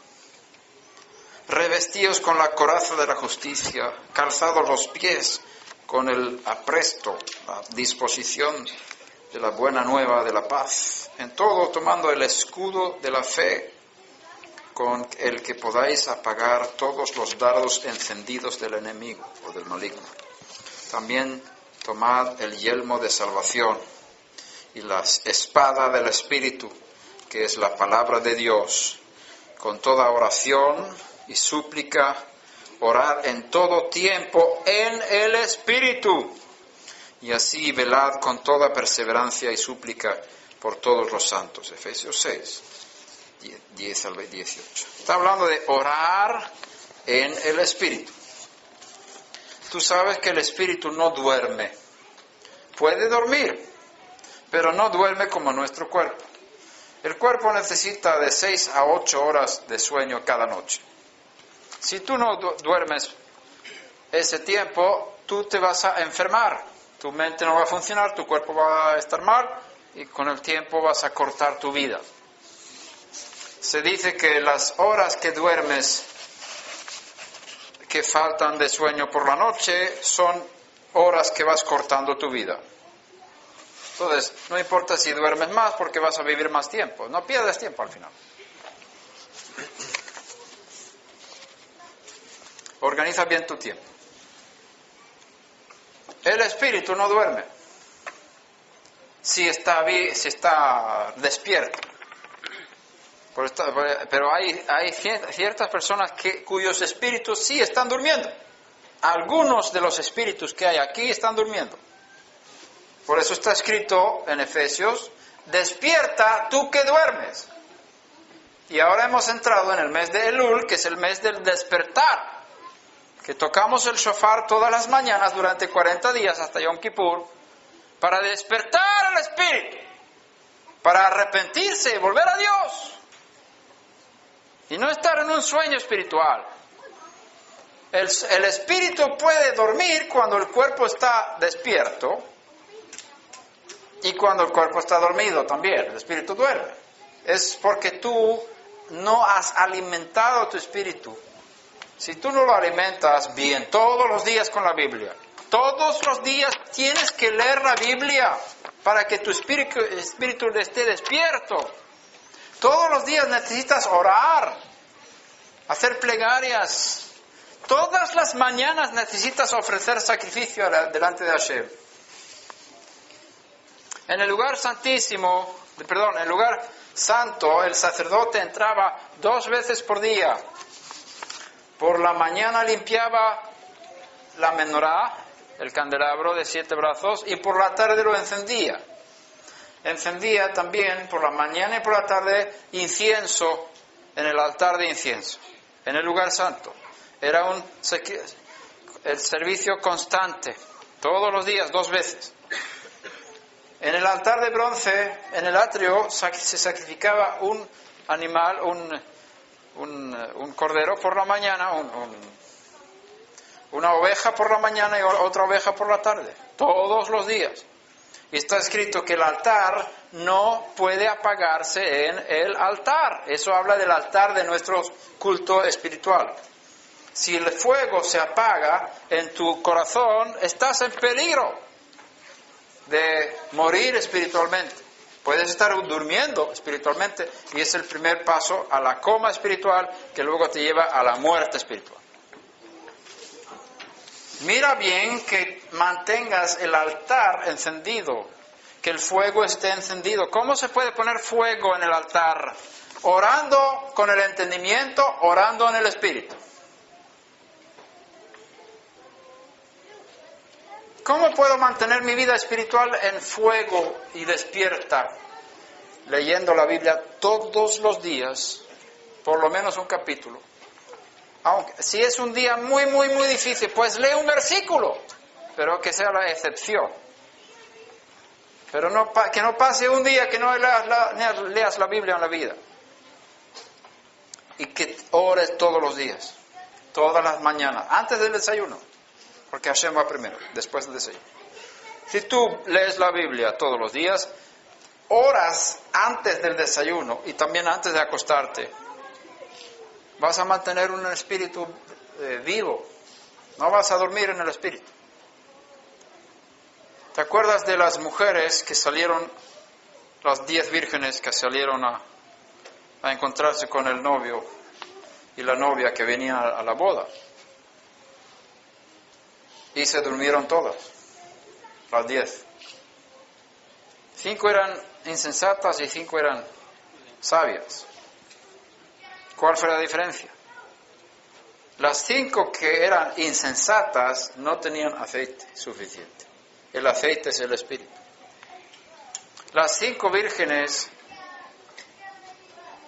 Revestíos con la coraza de la justicia, calzados los pies con el apresto, la disposición de la buena nueva de la paz. En todo tomando el escudo de la fe, con el que podáis apagar todos los dardos encendidos del enemigo o del maligno. También tomad el yelmo de salvación y la espada del Espíritu, que es la palabra de Dios, con toda oración y súplica, orad en todo tiempo en el Espíritu, y así velad con toda perseverancia y súplica por todos los santos. Efesios 6, 10 al 18. Está hablando de orar en el Espíritu. Tú sabes que el Espíritu no duerme. Puede dormir, pero no duerme como nuestro cuerpo. El cuerpo necesita de 6 a 8 horas de sueño cada noche. Si tú no duermes ese tiempo, tú te vas a enfermar. Tu mente no va a funcionar, tu cuerpo va a estar mal y con el tiempo vas a cortar tu vida. Se dice que las horas que duermes, que faltan de sueño por la noche, son horas que vas cortando tu vida. Entonces, no importa si duermes más porque vas a vivir más tiempo. No pierdes tiempo al final. Organiza bien tu tiempo. El espíritu no duerme si está despierto. Pero hay ciertas personas cuyos espíritus sí están durmiendo. Algunos de los espíritus que hay aquí están durmiendo. Por eso está escrito en Efesios: despierta tú que duermes. Y ahora hemos entrado en el mes de Elul, que es el mes del despertar, que tocamos el shofar todas las mañanas durante 40 días hasta Yom Kippur, para despertar al espíritu, para arrepentirse y volver a Dios, y no estar en un sueño espiritual. El espíritu puede dormir cuando el cuerpo está despierto, y cuando el cuerpo está dormido también, el espíritu duerme. Es porque tú no has alimentado tu espíritu. Si tú no lo alimentas bien, todos los días con la Biblia, todos los días tienes que leer la Biblia para que tu espíritu esté despierto. Todos los días necesitas orar, hacer plegarias. Todas las mañanas necesitas ofrecer sacrificio delante de Hashem. En el lugar santísimo, en el lugar santo, el sacerdote entraba 2 veces por día. Por la mañana limpiaba la menorá, el candelabro de 7 brazos, y por la tarde lo encendía. Encendía también por la mañana y por la tarde incienso en el altar de incienso, en el lugar santo. Era el servicio constante, todos los días, 2 veces. En el altar de bronce, en el atrio, se sacrificaba un animal, un cordero por la mañana, una oveja por la mañana y otra oveja por la tarde, todos los días. Y está escrito que el altar no puede apagarse en el altar. Eso habla del altar de nuestro culto espiritual. Si el fuego se apaga en tu corazón, estás en peligro de morir espiritualmente. Puedes estar durmiendo espiritualmente y es el primer paso a la coma espiritual que luego te lleva a la muerte espiritual. Mira bien que mantengas el altar encendido, que el fuego esté encendido. ¿Cómo se puede poner fuego en el altar? Orando con el entendimiento, orando en el espíritu. ¿Cómo puedo mantener mi vida espiritual en fuego y despierta? Leyendo la Biblia todos los días, por lo menos un capítulo. Aunque si es un día muy, muy, muy difícil, pues lee un versículo, pero que sea la excepción. Pero que no pase un día que no leas la Biblia en la vida. Y que ores todos los días, todas las mañanas, antes del desayuno. Porque Hashem va primero, después del desayuno. Si tú lees la Biblia todos los días, oras antes del desayuno y también antes de acostarte, vas a mantener un espíritu vivo. No vas a dormir en el espíritu. ¿Te acuerdas de las mujeres que salieron, las 10 vírgenes que salieron a encontrarse con el novio y la novia que venía a la boda? Y se durmieron todas, las 10. 5 eran insensatas y 5 eran sabias. ¿Cuál fue la diferencia? Las 5 que eran insensatas no tenían aceite suficiente. El aceite es el espíritu. Las 5 vírgenes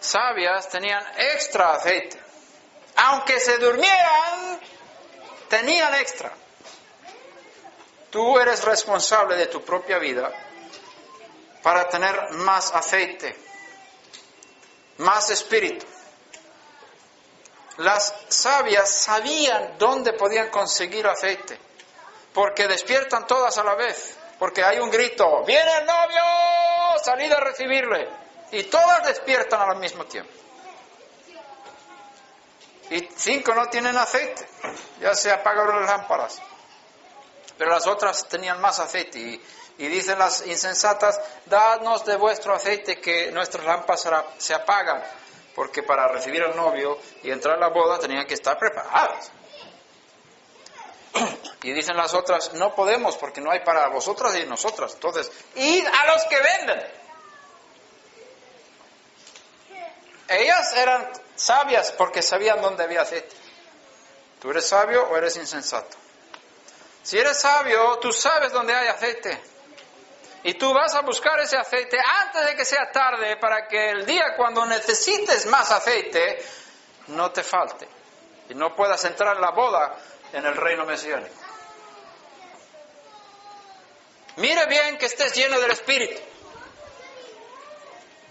sabias tenían extra aceite. Aunque se durmieran, tenían extra. Tú eres responsable de tu propia vida para tener más aceite, más espíritu. Las sabias sabían dónde podían conseguir aceite, porque despiertan todas a la vez, porque hay un grito, ¡viene el novio! ¡Salid a recibirle! Y todas despiertan al mismo tiempo. Y 5 no tienen aceite, ya se apagaron las lámparas. Pero las otras tenían más aceite. Y dicen las insensatas, dadnos de vuestro aceite que nuestras lámparas se apagan. Porque para recibir al novio y entrar a la boda tenían que estar preparadas. Y dicen las otras, no podemos porque no hay para vosotras y nosotras. Entonces, id a los que venden. Ellas eran sabias porque sabían dónde había aceite. ¿Tú eres sabio o eres insensato? Si eres sabio, tú sabes dónde hay aceite. Y tú vas a buscar ese aceite antes de que sea tarde para que el día cuando necesites más aceite no te falte. Y no puedas entrar en la boda en el reino mesiánico. Mire bien que estés lleno del Espíritu.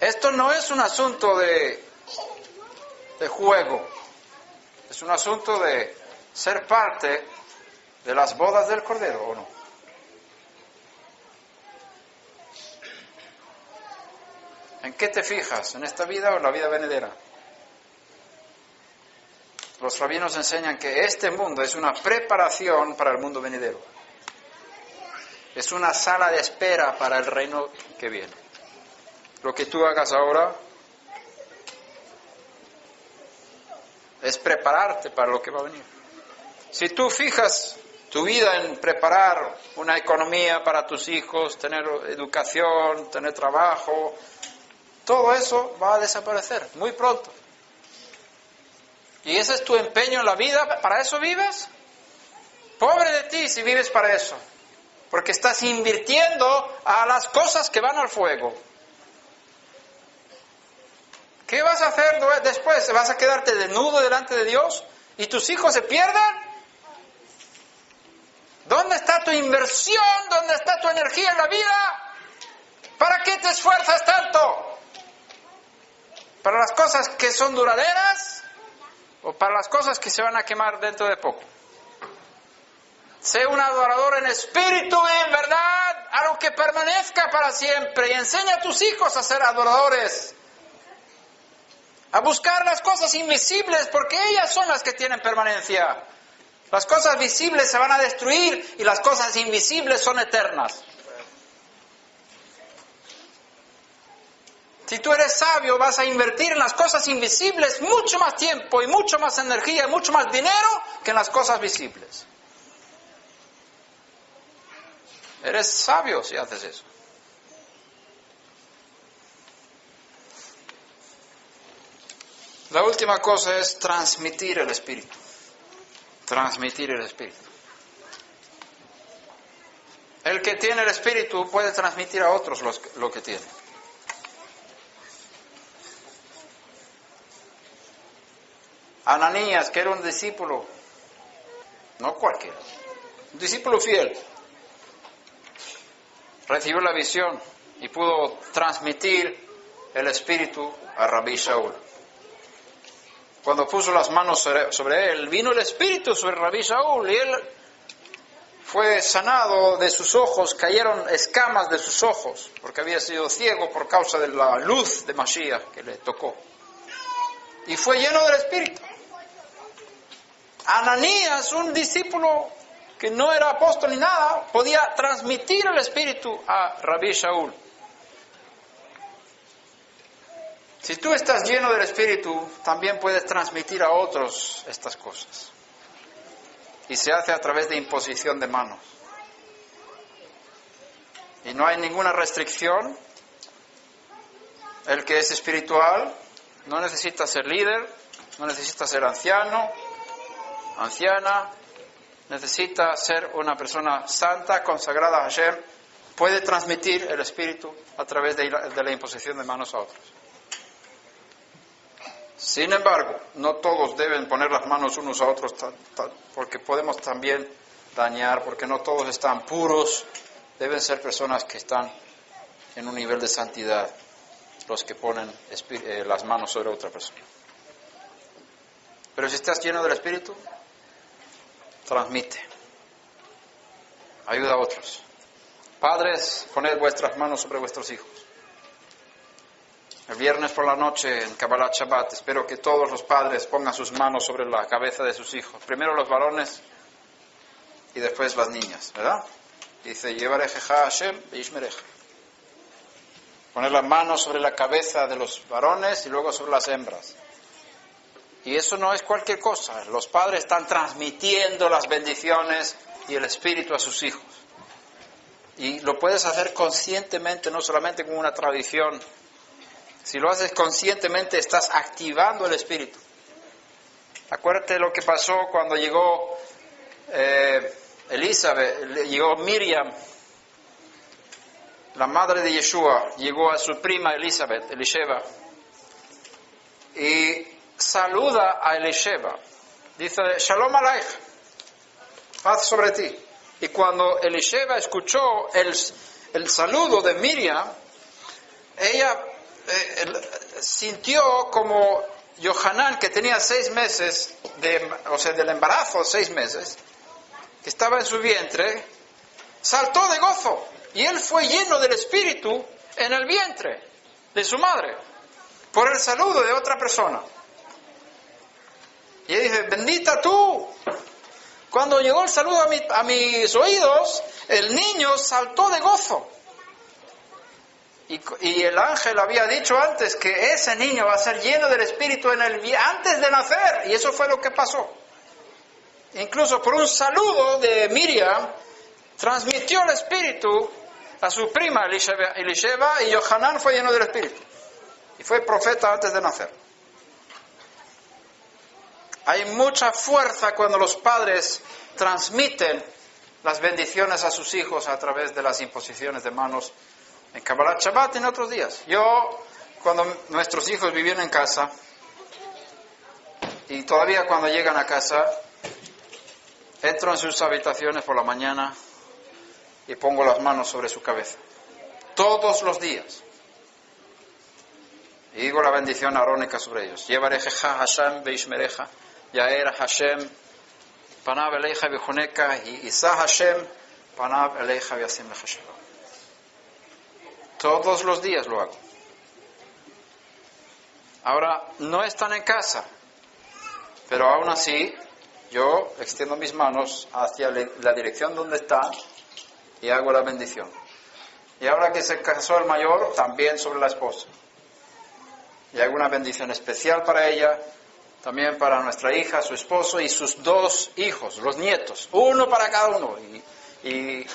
Esto no es un asunto de juego. Es un asunto de ser parte de las bodas del Cordero, ¿o no? ¿En qué te fijas? ¿En esta vida o en la vida venidera? Los rabinos enseñan que este mundo es una preparación para el mundo venidero. Es una sala de espera para el reino que viene. Lo que tú hagas ahora es prepararte para lo que va a venir. Si tú fijas tu vida en preparar una economía para tus hijos, tener educación, tener trabajo, todo eso va a desaparecer muy pronto. ¿Y ese es tu empeño en la vida? ¿Para eso vives? Pobre de ti si vives para eso. Porque estás invirtiendo a las cosas que van al fuego. ¿Qué vas a hacer después? ¿Vas a quedarte desnudo delante de Dios? ¿Y tus hijos se pierdan? ¿Dónde está tu inversión? ¿Dónde está tu energía en la vida? ¿Para qué te esfuerzas tanto? ¿Para las cosas que son duraderas? ¿O para las cosas que se van a quemar dentro de poco? Sé un adorador en espíritu y en verdad, algo que permanezca para siempre. Y enseña a tus hijos a ser adoradores. A buscar las cosas invisibles, porque ellas son las que tienen permanencia. Las cosas visibles se van a destruir y las cosas invisibles son eternas. Si tú eres sabio, vas a invertir en las cosas invisibles mucho más tiempo y mucho más energía y mucho más dinero que en las cosas visibles. Eres sabio si haces eso. La última cosa es transmitir el Espíritu. Transmitir el Espíritu. El que tiene el Espíritu puede transmitir a otros lo que tiene. Ananías, que era un discípulo, no cualquiera, un discípulo fiel, recibió la visión y pudo transmitir el Espíritu a Rabí Shaul. Cuando puso las manos sobre él, vino el Espíritu sobre Rabí Shaul y él fue sanado de sus ojos, cayeron escamas de sus ojos, porque había sido ciego por causa de la luz de Mashiach que le tocó. Y fue lleno del Espíritu. Ananías, un discípulo que no era apóstol ni nada, podía transmitir el Espíritu a Rabí Shaul. Si tú estás lleno del Espíritu, también puedes transmitir a otros estas cosas. Y se hace a través de imposición de manos. Y no hay ninguna restricción. El que es espiritual no necesita ser líder, no necesita ser anciano, anciana, necesita ser una persona santa, consagrada a Hashem, puede transmitir el Espíritu a través de la imposición de manos a otros. Sin embargo, no todos deben poner las manos unos a otros porque podemos también dañar, porque no todos están puros, deben ser personas que están en un nivel de santidad, los que ponen las manos sobre otra persona. Pero si estás lleno del Espíritu, transmite, ayuda a otros. Padres, poned vuestras manos sobre vuestros hijos. El viernes por la noche en Kabbalat Shabbat espero que todos los padres pongan sus manos sobre la cabeza de sus hijos. Primero los varones y después las niñas, ¿verdad? Dice, Yevarejeja Hashem veishmereja. Poner las manos sobre la cabeza de los varones y luego sobre las hembras. Y eso no es cualquier cosa. Los padres están transmitiendo las bendiciones y el Espíritu a sus hijos. Y lo puedes hacer conscientemente, no solamente como una tradición. Si lo haces conscientemente, estás activando el Espíritu. Acuérdate lo que pasó cuando llegó llegó Miriam, la madre de Yeshua, llegó a su prima Elisheva, y saluda a Elisheva. Dice, Shalom Aleich, paz sobre ti. Y cuando Elisheva escuchó el saludo de Miriam, ella sintió como Yohanan, que tenía 6 meses, del embarazo, 6 meses, que estaba en su vientre, saltó de gozo. Y él fue lleno del Espíritu en el vientre de su madre, por el saludo de otra persona. Y él dice, bendita tú. Cuando llegó el saludo a mis oídos, el niño saltó de gozo. Y el ángel había dicho antes que ese niño va a ser lleno del Espíritu antes de nacer. Y eso fue lo que pasó. Incluso por un saludo de Miriam, transmitió el Espíritu a su prima Elisheva, y Yohanan fue lleno del Espíritu. Y fue profeta antes de nacer. Hay mucha fuerza cuando los padres transmiten las bendiciones a sus hijos a través de las imposiciones de manos en Kabbalat Shabbat y en otros días. Yo, cuando nuestros hijos vivían en casa, y todavía cuando llegan a casa, entro en sus habitaciones por la mañana y pongo las manos sobre su cabeza. Todos los días. Y digo la bendición arónica sobre ellos. Yevarejeja Hashem veishmereja. Yaer Hashem panav eleja vejuneka. Y Isa Hashem panav eleja veasim lecha shalom. Todos los días lo hago. Ahora, no están en casa, pero aún así, yo extiendo mis manos hacia la dirección donde están y hago la bendición. Y ahora que se casó el mayor, también sobre la esposa. Y hago una bendición especial para ella, también para nuestra hija, su esposo y sus 2 hijos, los nietos, uno para cada uno. Y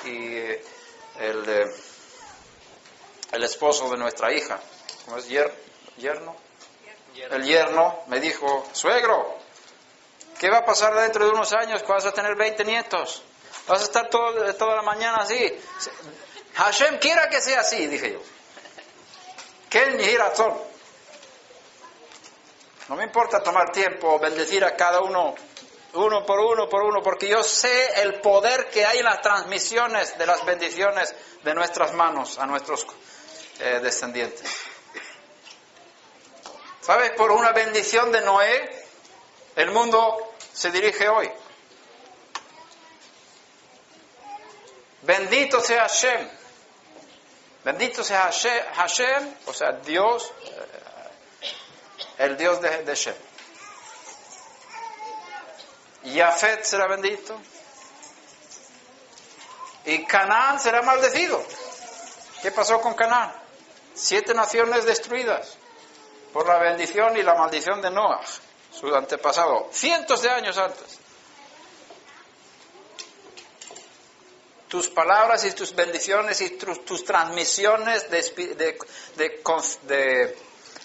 el esposo de nuestra hija, ¿cómo es? ¿Yerno? El yerno me dijo, suegro, ¿qué va a pasar dentro de unos años cuando vas a tener 20 nietos? ¿Vas a estar toda la mañana así? Hashem quiera que sea así, dije yo. Ken Yiratzon. No me importa tomar tiempo, bendecir a cada uno por uno, porque yo sé el poder que hay en las transmisiones de las bendiciones de nuestras manos a nuestros descendientes. ¿Sabes? Por una bendición de Noé, el mundo se dirige hoy. Bendito sea Hashem. Bendito sea Hashem, o sea, Dios, el Dios de Shem. Yafet será bendito. Y Canaán será maldecido. ¿Qué pasó con Canaán? 7 naciones destruidas por la bendición y la maldición de Noah, su antepasado, cientos de años antes. Tus palabras y tus bendiciones y tus transmisiones de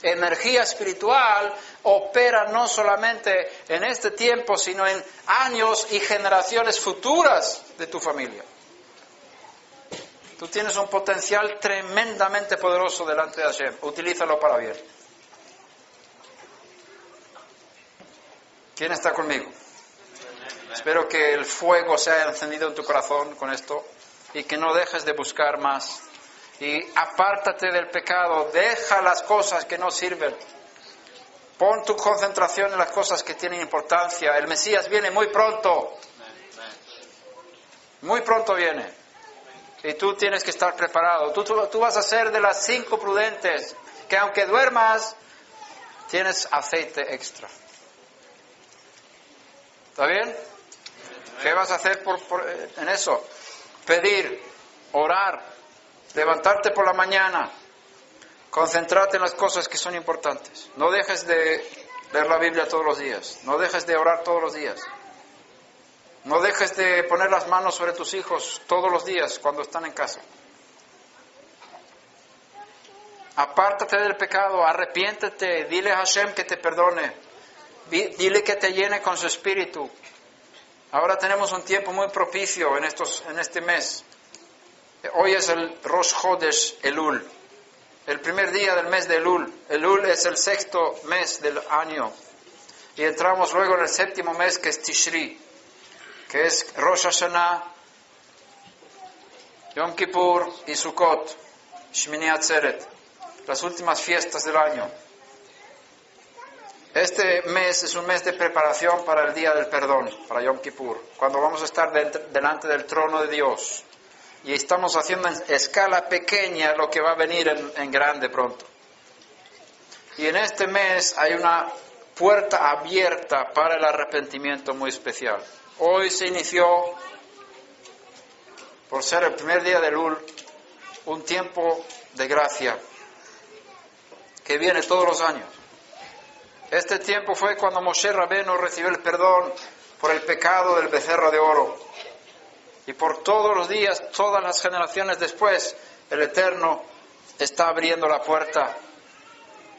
energía espiritual operan no solamente en este tiempo, sino en años y generaciones futuras de tu familia. Tú tienes un potencial tremendamente poderoso delante de Hashem. Utilízalo para bien. ¿Quién está conmigo? Espero que el fuego se haya encendido en tu corazón con esto y que no dejes de buscar más. Y apártate del pecado, deja las cosas que no sirven. Pon tu concentración en las cosas que tienen importancia. El Mesías viene muy pronto. Muy pronto viene. Y tú tienes que estar preparado. Tú vas a ser de las 5 prudentes, que aunque duermas, tienes aceite extra. ¿Está bien? ¿Qué vas a hacer en eso? Pedir, orar, levantarte por la mañana, concentrarte en las cosas que son importantes. No dejes de leer la Biblia todos los días, no dejes de orar todos los días. No dejes de poner las manos sobre tus hijos todos los días cuando están en casa. Apártate del pecado, arrepiéntete, dile a Hashem que te perdone, dile que te llene con su espíritu. Ahora tenemos un tiempo muy propicio en este mes. Hoy es el Rosh Chodesh Elul, el primer día del mes de Elul. Elul es el 6º mes del año. Y entramos luego en el 7º mes, que es Tishri, que es Rosh Hashanah, Yom Kippur y Sukkot, Shmini Atzeret, las últimas fiestas del año. Este mes es un mes de preparación para el día del perdón, para Yom Kippur, cuando vamos a estar delante del trono de Dios. Y estamos haciendo en escala pequeña lo que va a venir en grande pronto. Y en este mes hay una puerta abierta para el arrepentimiento muy especial. Hoy se inició, por ser el primer día de Elul, un tiempo de gracia que viene todos los años. Este tiempo fue cuando Moshe Rabbeinu recibió el perdón por el pecado del becerro de oro. Y por todos los días, todas las generaciones después, el Eterno está abriendo la puerta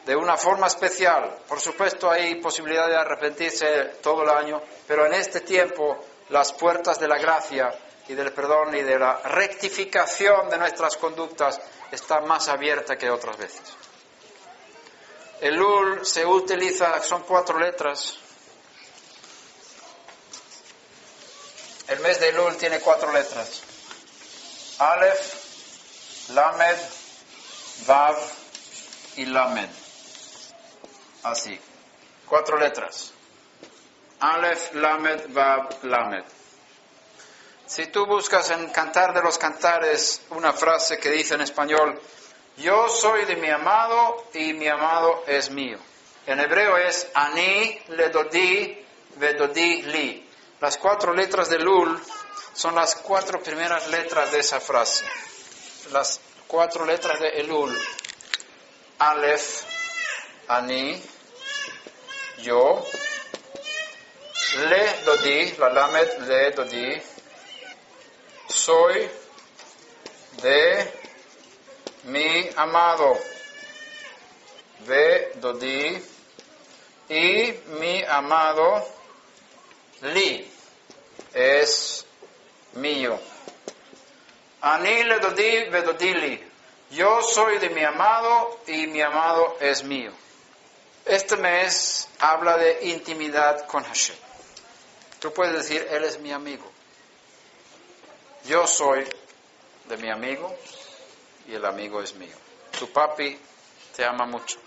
de una forma especial. Por supuesto, hay posibilidad de arrepentirse todo el año, pero en este tiempo las puertas de la gracia y del perdón y de la rectificación de nuestras conductas están más abiertas que otras veces. Elul se utiliza, son 4 letras. El mes de Elul tiene 4 letras. Aleph, Lamed, Vav y Lamed. Así, 4 letras. Aleph, Lamed, Vav, Lamed. Si tú buscas en Cantar de los Cantares una frase que dice en español: yo soy de mi amado y mi amado es mío. En hebreo es Ani ledodi vedodi li. Las 4 letras de Elul son las 4 primeras letras de esa frase. Las 4 letras de Elul. Aleph, Ani, yo. Le dodi, la lamed le dodi. Soy de mi amado. Ve dodi. Y mi amado li es mío. Ani le dodi ve dodi li. Yo soy de mi amado y mi amado es mío. Este mes habla de intimidad con Hashem. Tú puedes decir, Él es mi amigo. Yo soy de mi amigo y el amigo es mío. Tu papi te ama mucho.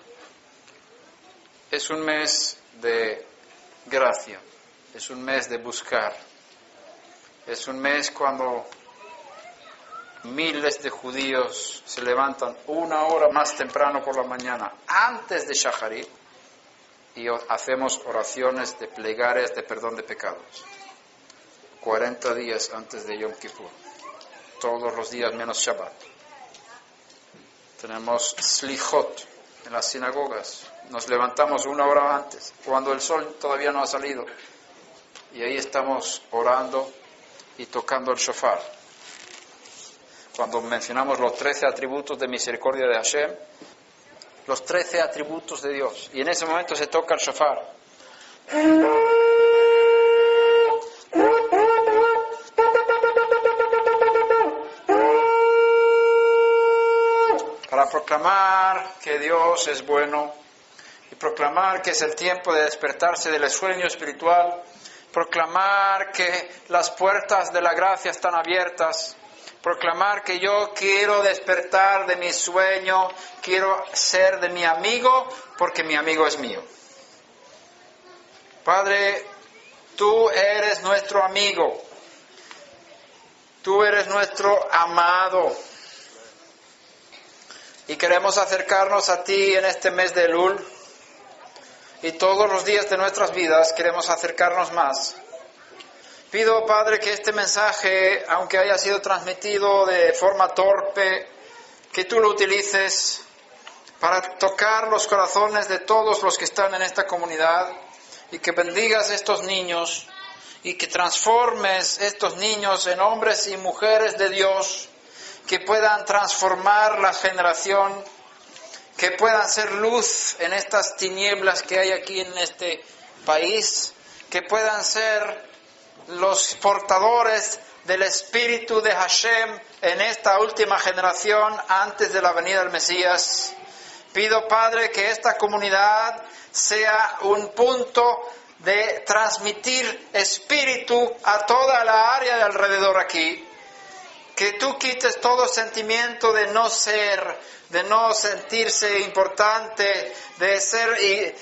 Es un mes de gracia. Es un mes de buscar. Es un mes cuando miles de judíos se levantan 1 hora más temprano por la mañana, antes de Shacharit, y hacemos oraciones de plegarias de perdón de pecados. 40 días antes de Yom Kippur. Todos los días menos Shabbat. Tenemos Slichot en las sinagogas. Nos levantamos 1 hora antes, cuando el sol todavía no ha salido. Y ahí estamos orando y tocando el shofar. Cuando mencionamos los 13 atributos de misericordia de Hashem, los 13 atributos de Dios. Y en ese momento se toca el shofar. Para proclamar que Dios es bueno y proclamar que es el tiempo de despertarse del sueño espiritual, proclamar que las puertas de la gracia están abiertas, proclamar que yo quiero despertar de mi sueño, quiero ser de mi amigo porque mi amigo es mío. Padre, tú eres nuestro amigo, tú eres nuestro amado y queremos acercarnos a ti en este mes de Elul y todos los días de nuestras vidas queremos acercarnos más. Pido, Padre, que este mensaje, aunque haya sido transmitido de forma torpe, que tú lo utilices para tocar los corazones de todos los que están en esta comunidad y que bendigas a estos niños y que transformes estos niños en hombres y mujeres de Dios que puedan transformar la generación, que puedan ser luz en estas tinieblas que hay aquí en este país, que puedan ser los portadores del Espíritu de Hashem en esta última generación antes de la venida del Mesías. Pido, Padre, que esta comunidad sea un punto de transmitir espíritu a toda la área de alrededor aquí. Que tú quites todo sentimiento de no ser, de no sentirse importante, de ser y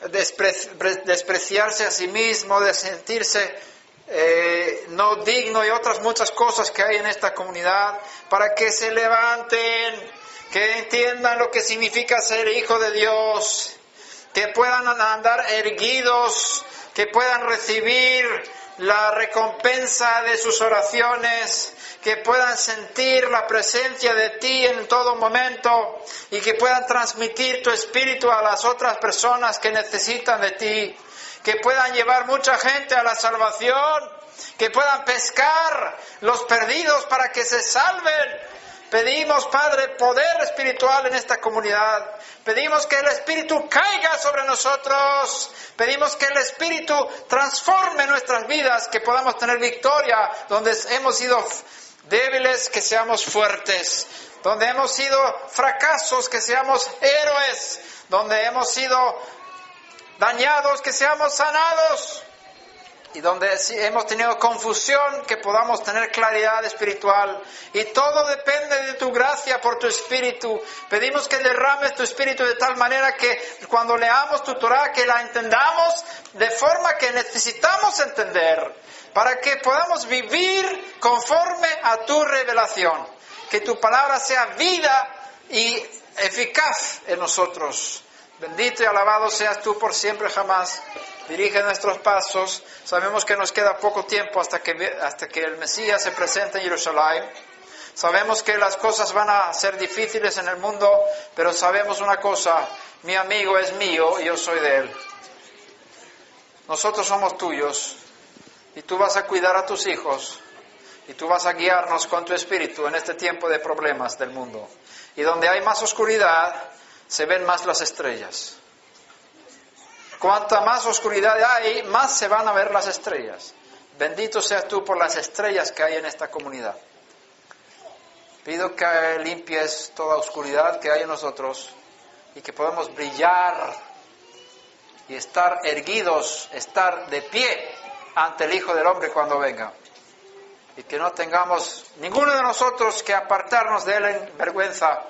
despreciarse a sí mismo, de sentirse no digno y otras muchas cosas que hay en esta comunidad, para que se levanten, que entiendan lo que significa ser hijo de Dios, que puedan andar erguidos, que puedan recibir la recompensa de sus oraciones, que puedan sentir la presencia de ti en todo momento y que puedan transmitir tu espíritu a las otras personas que necesitan de ti, que puedan llevar mucha gente a la salvación, que puedan pescar los perdidos para que se salven. Pedimos, Padre, poder espiritual en esta comunidad. Pedimos que el Espíritu caiga sobre nosotros. Pedimos que el Espíritu transforme nuestras vidas, que podamos tener victoria donde hemos sido débiles, que seamos fuertes. Donde hemos sido fracasos, que seamos héroes. Donde hemos sido dañados, que seamos sanados. Y donde hemos tenido confusión, que podamos tener claridad espiritual. Y todo depende de tu gracia por tu Espíritu. Pedimos que derrames tu Espíritu de tal manera que cuando leamos tu Torah, que la entendamos de forma que necesitamos entender, para que podamos vivir conforme a tu revelación. Que tu palabra sea vida y eficaz en nosotros. Bendito y alabado seas tú por siempre jamás. Dirige nuestros pasos. Sabemos que nos queda poco tiempo hasta que el Mesías se presente en Jerusalén. Sabemos que las cosas van a ser difíciles en el mundo, pero sabemos una cosa: mi amigo es mío y yo soy de él. Nosotros somos tuyos y tú vas a cuidar a tus hijos y tú vas a guiarnos con tu espíritu en este tiempo de problemas del mundo. Y donde hay más oscuridad, se ven más las estrellas. Cuanta más oscuridad hay, más se van a ver las estrellas. Bendito seas tú por las estrellas que hay en esta comunidad. Pido que limpies toda oscuridad que hay en nosotros y que podamos brillar y estar erguidos, estar de pie ante el Hijo del Hombre cuando venga. Y que no tengamos ninguno de nosotros que apartarnos de Él en vergüenza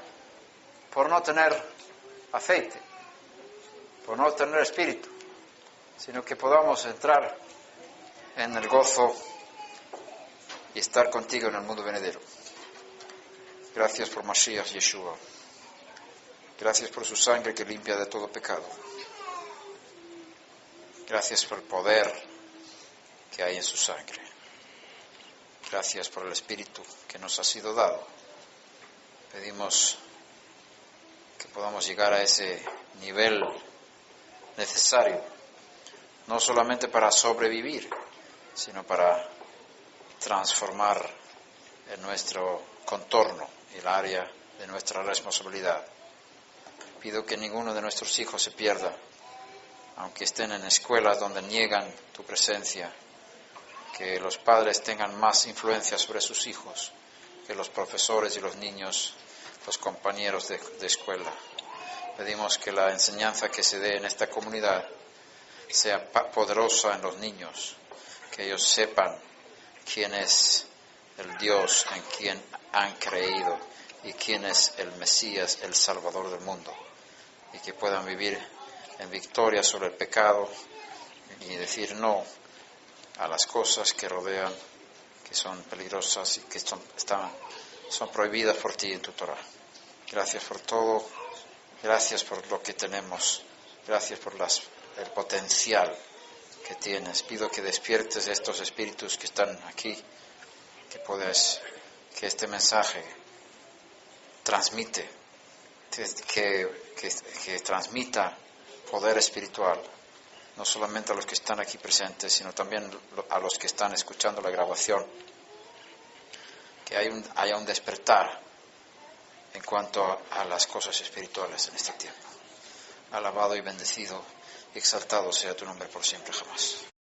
por no tener aceite, por no tener espíritu, sino que podamos entrar en el gozo y estar contigo en el mundo venidero. Gracias por Mashiach Yeshua. Gracias por su sangre que limpia de todo pecado. Gracias por el poder que hay en su sangre. Gracias por el Espíritu que nos ha sido dado. Pedimos que podamos llegar a ese nivel necesario, no solamente para sobrevivir, sino para transformar en nuestro contorno el área de nuestra responsabilidad. Pido que ninguno de nuestros hijos se pierda, aunque estén en escuelas donde niegan tu presencia, que los padres tengan más influencia sobre sus hijos que los profesores y los niños, los compañeros de escuela. Pedimos que la enseñanza que se dé en esta comunidad sea poderosa en los niños, que ellos sepan quién es el Dios en quien han creído y quién es el Mesías, el Salvador del mundo, y que puedan vivir en victoria sobre el pecado y decir no a las cosas que rodean, que son peligrosas y que son prohibidas por ti en tu Torah. Gracias por todo, gracias por lo que tenemos, gracias por el potencial que tienes. Pido que despiertes estos espíritus que están aquí, que este mensaje transmite, que transmita poder espiritual, no solamente a los que están aquí presentes, sino también a los que están escuchando la grabación. Que haya un despertar en cuanto a las cosas espirituales en este tiempo. Alabado y bendecido y exaltado sea tu nombre por siempre jamás.